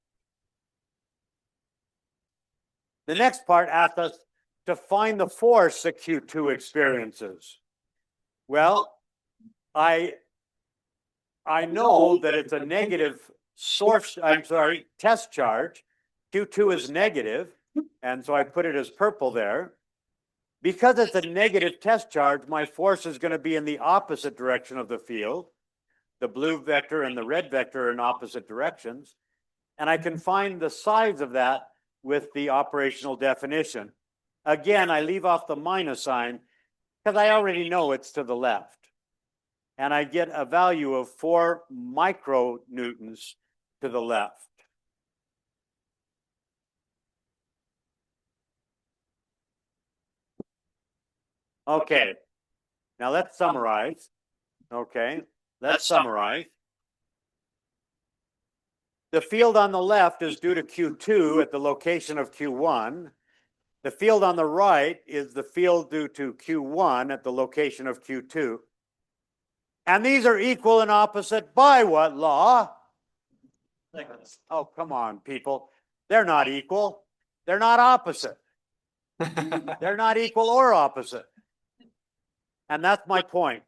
The next part asks us to find the force that Q2 experiences. Well, I know that it's a negative test charge. Q2 is negative, and so I put it as purple there. Because it's a negative test charge, my force is going to be in the opposite direction of the field. The blue vector and the red vector are in opposite directions. And I can find the size of that with the operational definition. Again, I leave off the minus sign because I already know it's to the left. And I get a value of 4 micronewtons to the left. Okay, now let's summarize. Okay, let's summarize. The field on the left is due to Q2 at the location of Q1. The field on the right is the field due to Q1 at the location of Q2. And these are equal and opposite by what law? Oh, come on, people. They're not equal. They're not opposite. They're not equal or opposite. And that's my point.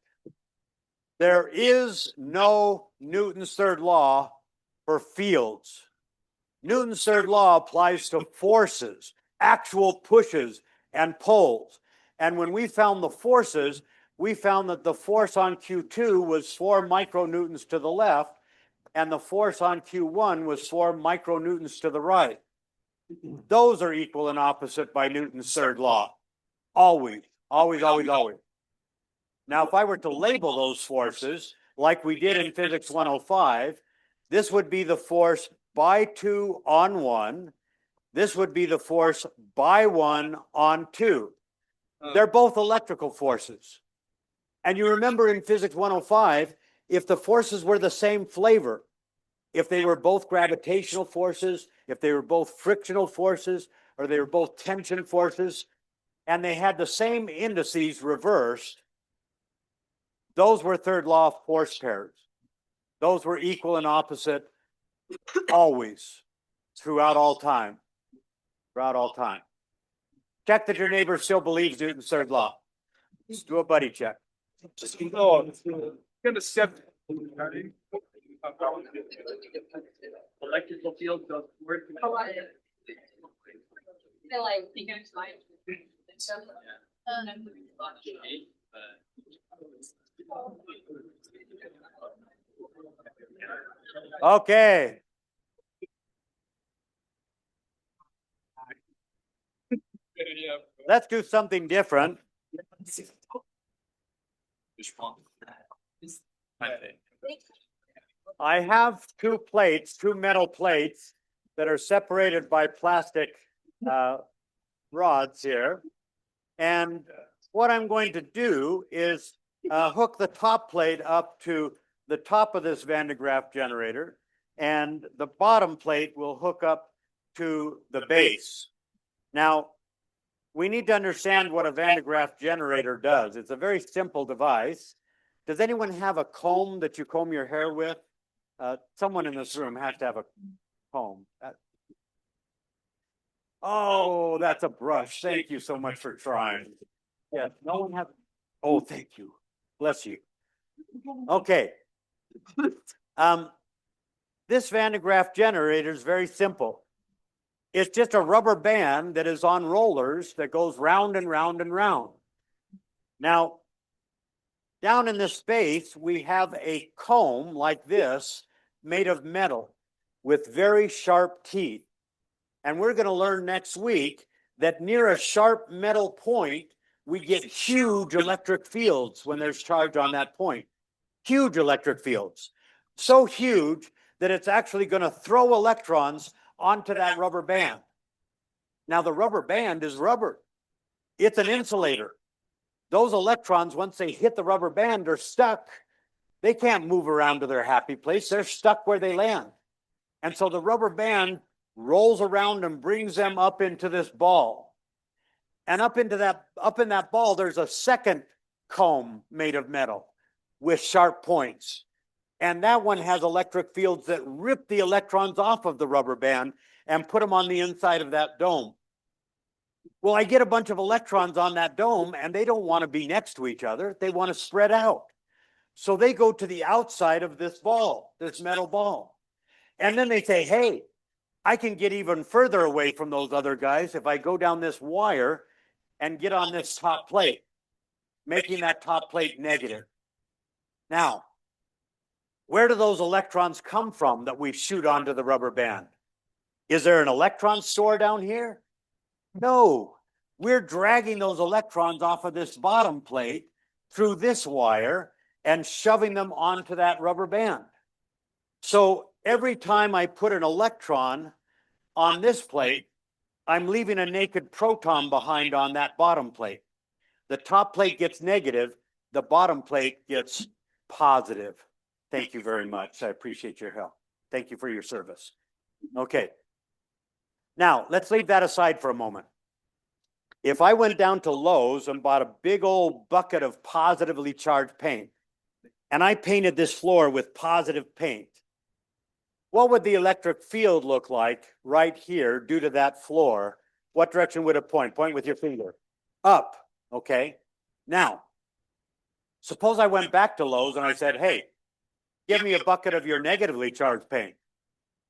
There is no Newton's third law for fields. Newton's third law applies to forces, actual pushes and pulls. And when we found the forces, we found that the force on Q2 was 4 micronewtons to the left, and the force on Q1 was 4 micronewtons to the right. Those are equal and opposite by Newton's third law. Always, always, always, always. Now, if I were to label those forces, like we did in Physics 105, this would be the force by 2 on 1. This would be the force by 1 on 2. They're both electrical forces. And you remember in Physics 105, if the forces were the same flavor, if they were both gravitational forces, if they were both frictional forces, or they were both tension forces, and they had the same indices reversed, those were third law force pairs. Those were equal and opposite always, throughout all time. Throughout all time. Check that your neighbor still believes Newton's third law. Let's do a buddy check. Gonna step. Electrical field goes work. Okay. Let's do something different. I have 2 plates, 2 metal plates that are separated by plastic rods here. And what I'm going to do is hook the top plate up to the top of this Van de Graaff generator, and the bottom plate will hook up to the base. Now, we need to understand what a Van de Graaff generator does. It's a very simple device. Does anyone have a comb that you comb your hair with? Someone in this room has to have a comb. Oh, that's a brush. Thank you so much for trying. Yes, no one has. Oh, thank you. Bless you. Okay. This Van de Graaff generator is very simple. It's just a rubber band that is on rollers that goes round and round and round. Now, down in this space, we have a comb like this made of metal with very sharp teeth. And we're going to learn next week that near a sharp metal point, we get huge electric fields when there's charge on that point. Huge electric fields. So huge that it's actually going to throw electrons onto that rubber band. Now, the rubber band is rubber. It's an insulator. Those electrons, once they hit the rubber band, are stuck They can't move around to their happy place. They're stuck where they land. And so the rubber band rolls around and brings them up into this ball. And up in that ball, there's a second comb made of metal with sharp points. And that one has electric fields that rip the electrons off of the rubber band and put them on the inside of that dome. Well, I get a bunch of electrons on that dome and they don't want to be next to each other. They want to spread out. So they go to the outside of this ball, this metal ball. And then they say, hey, I can get even further away from those other guys if I go down this wire and get on this top plate, making that top plate negative. Now, where do those electrons come from that we shoot onto the rubber band? Is there an electron store down here? No, we're dragging those electrons off of this bottom plate through this wire and shoving them onto that rubber band. So every time I put an electron on this plate, I'm leaving a naked proton behind on that bottom plate. The top plate gets negative, the bottom plate gets positive. Thank you very much. I appreciate your help. Thank you for your service. Okay. Now, let's leave that aside for a moment. If I went down to Lowe's and bought a big old bucket of positively charged paint, and I painted this floor with positive paint, what would the electric field look like right here due to that floor? What direction would it point? Point with your finger. Up, okay? Now, suppose I went back to Lowe's and I said, hey, give me a bucket of your negatively charged paint,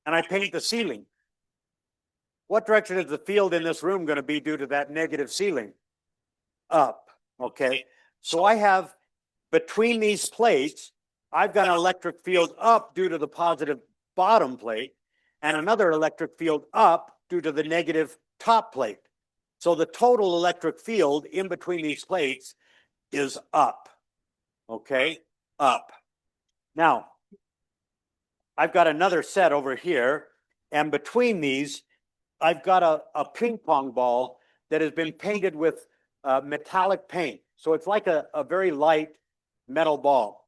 and I paint the ceiling. What direction is the field in this room going to be due to that negative ceiling? Up, okay? So I have, between these plates, I've got an electric field up due to the positive bottom plate and another electric field up due to the negative top plate. So the total electric field in between these plates is up, okay? Up. Now, I've got another set over here, and between these, I've got a ping pong ball that has been painted with metallic paint. So it's like a very light metal ball.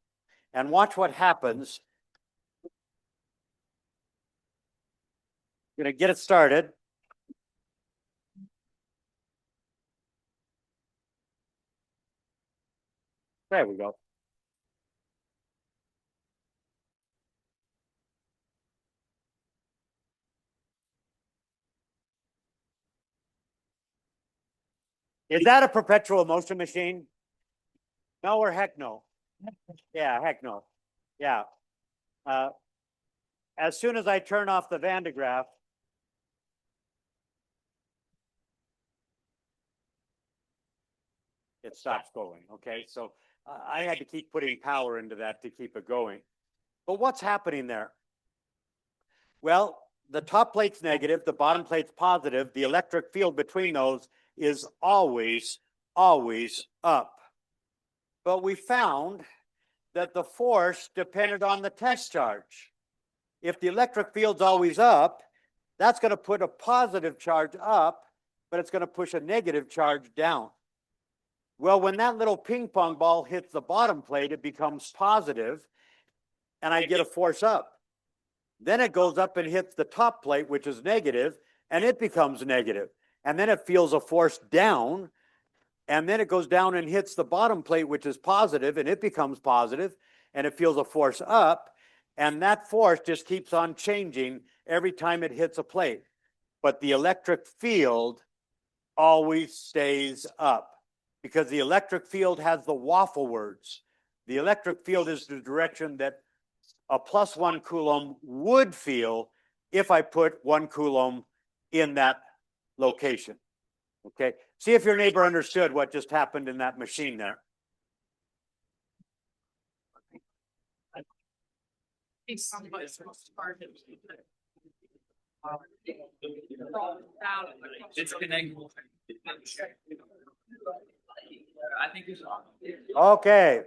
And watch what happens. I'm going to get it started. There we go. Is that a perpetual motion machine? No or heck no? Yeah, heck no. Yeah. As soon as I turn off the Van de Graaff, it stops going, okay? So I had to keep putting power into that to keep it going. But what's happening there? Well, the top plate's negative, the bottom plate's positive. The electric field between those is always, always up. But we found that the force depended on the test charge. If the electric field's always up, that's going to put a positive charge up, but it's going to push a negative charge down. Well, when that little ping pong ball hits the bottom plate, it becomes positive, and I get a force up. Then it goes up and hits the top plate, which is negative, and it becomes negative. And then it feels a force down, and then it goes down and hits the bottom plate, which is positive, and it becomes positive, and it feels a force up, and that force just keeps on changing every time it hits a plate. But the electric field always stays up because the electric field has the waffle words. The electric field is the direction that a +1 coulomb would feel if I put 1 coulomb in that location. Okay, see if your neighbor understood what just happened in that machine there. It's connected. I think it's on. Okay.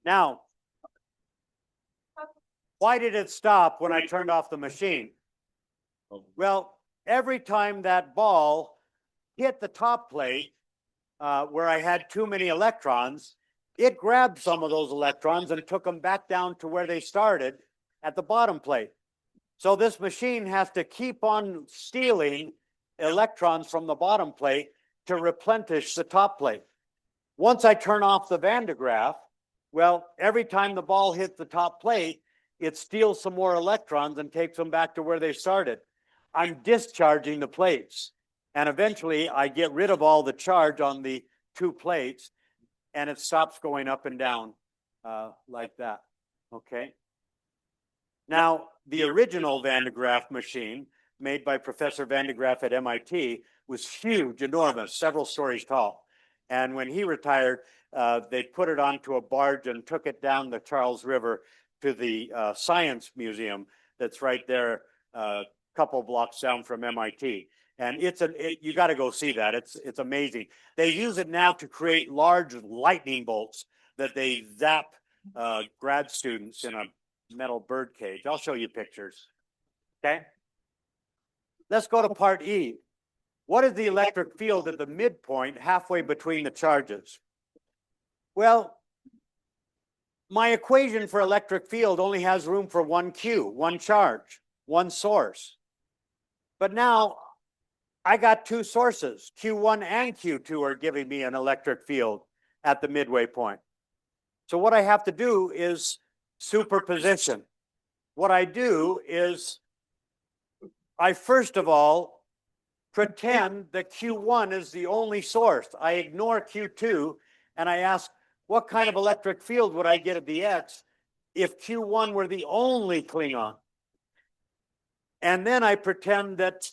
Now, why did it stop when I turned off the machine? Well, every time that ball hit the top plate, where I had too many electrons, it grabbed some of those electrons and took them back down to where they started at the bottom plate. So this machine has to keep on stealing electrons from the bottom plate to replenish the top plate. Once I turn off the Van de Graaff, well, every time the ball hits the top plate, it steals some more electrons and takes them back to where they started. I'm discharging the plates. And eventually I get rid of all the charge on the two plates and it stops going up and down like that. Okay. Now, the original Van de Graaff machine made by Professor Van de Graaff at MIT was huge, enormous, several stories tall. And when he retired, they put it onto a barge and took it down the Charles River to the Science Museum that's right there, a couple blocks down from MIT. And you got to go see that. It's amazing. They use it now to create large lightning bolts that they zap grad students in a metal bird cage. I'll show you pictures. Okay. Let's go to part E. What is the electric field at the midpoint halfway between the charges? Well, my equation for electric field only has room for one Q, one charge, one source. But now I got two sources, Q1 and Q2 are giving me an electric field at the midway point. So what I have to do is superposition. What I do is I first of all pretend that Q1 is the only source. I ignore Q2 and I ask, what kind of electric field would I get at the X if Q1 were the only Klingon? And then I pretend that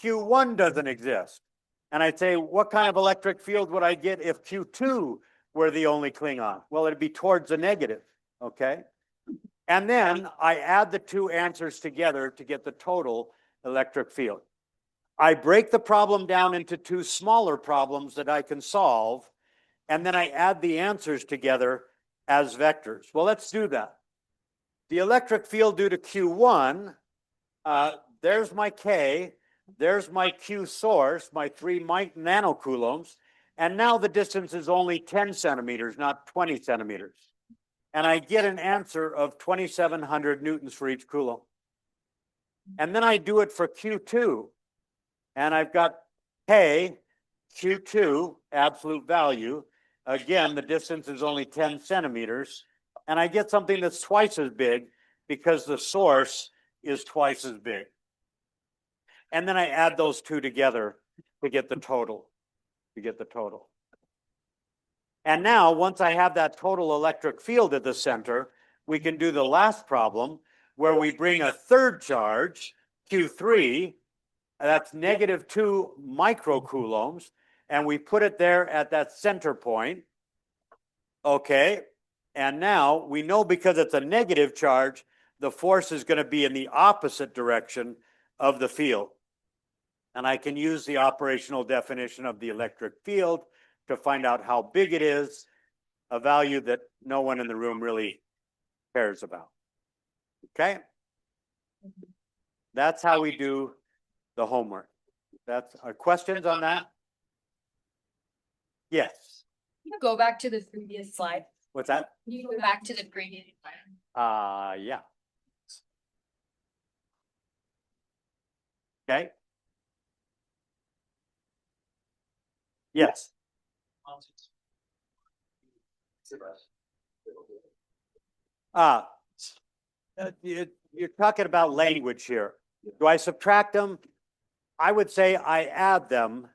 Q1 doesn't exist. And I say, what kind of electric field would I get if Q2 were the only Klingon? Well, it'd be towards the negative, okay? And then I add the two answers together to get the total electric field. I break the problem down into two smaller problems that I can solve, and then I add the answers together as vectors. Well, let's do that. The electric field due to Q1, there's my K, there's my Q source, my 3 nanocoulombs, and now the distance is only 10 centimeters, not 20 centimeters. And I get an answer of 2,700 newtons for each coulomb. And then I do it for Q2, and I've got K, Q2, absolute value. Again, the distance is only 10 centimeters, and I get something that's twice as big because the source is twice as big. And then I add those two together to get the total, And now, once I have that total electric field at the center, we can do the last problem where we bring a third charge, Q3, that's -2 microcoulombs, and we put it there at that center point. Okay, and now we know because it's a negative charge, the force is going to be in the opposite direction of the field. And I can use the operational definition of the electric field to find out how big it is, a value that no one in the room really cares about. Okay? That's how we do the homework. That's our questions on that? Yes. Can you go back to the previous slide? What's that? Can you go back to the previous slide? Yeah. Okay. Yes. You're talking about language here. Do I subtract them? I would say I add them,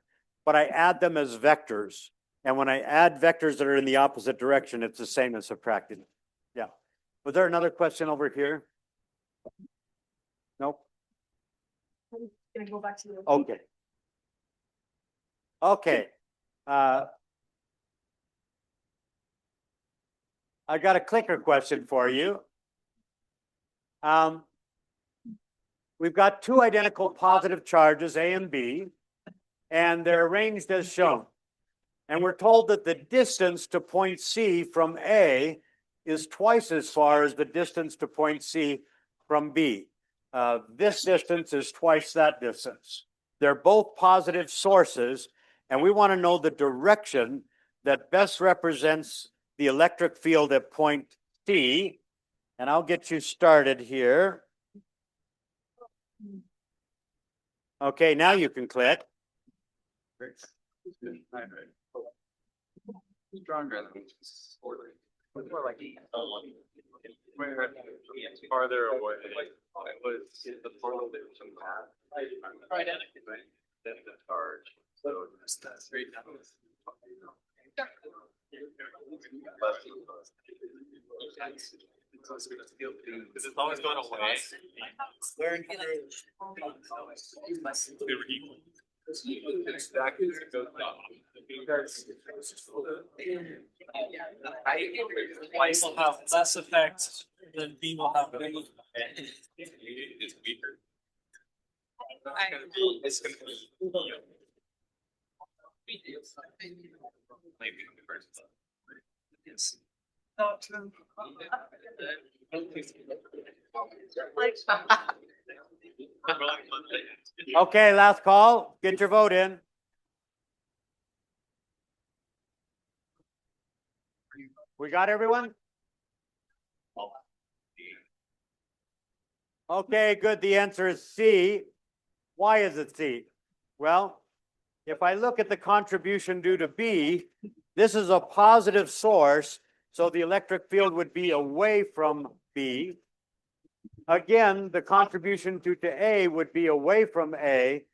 but I add them as vectors. And when I add vectors that are in the opposite direction, it's the same as subtracting. Yeah. Was there another question over here? Nope. Can I go back to the Okay. Okay. I got a clicker question for you. We've got two identical positive charges, A and B, and they're arranged as shown. And we're told that the distance to point C from A is twice as far as the distance to point C from B. This distance is twice that distance. They're both positive sources, and we want to know the direction that best represents the electric field at point C. And I'll get you started here. Okay, now you can click. Stronger than more like farther away. It was the portal that was right at it, right? Then the charge. So that's right now. Because it's always going away. A will have less effect than B will have. It's weaker. It's gonna maybe the first. Yes. Okay, last call. Get your vote in. We got everyone? Okay, good. The answer is C. Why is it C? Well, if I look at the contribution due to B, this is a positive source, so the electric field would be away from B. Again, the contribution due to A would be away from A,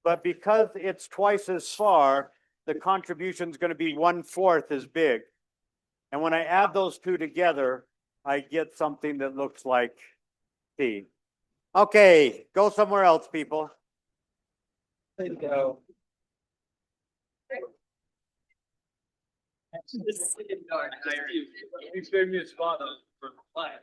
but because it's twice as far, the contribution is going to be 1/4 as big. And when I add those two together, I get something that looks like C. Okay, go somewhere else, people. Way to go. You saved me a spot for flag.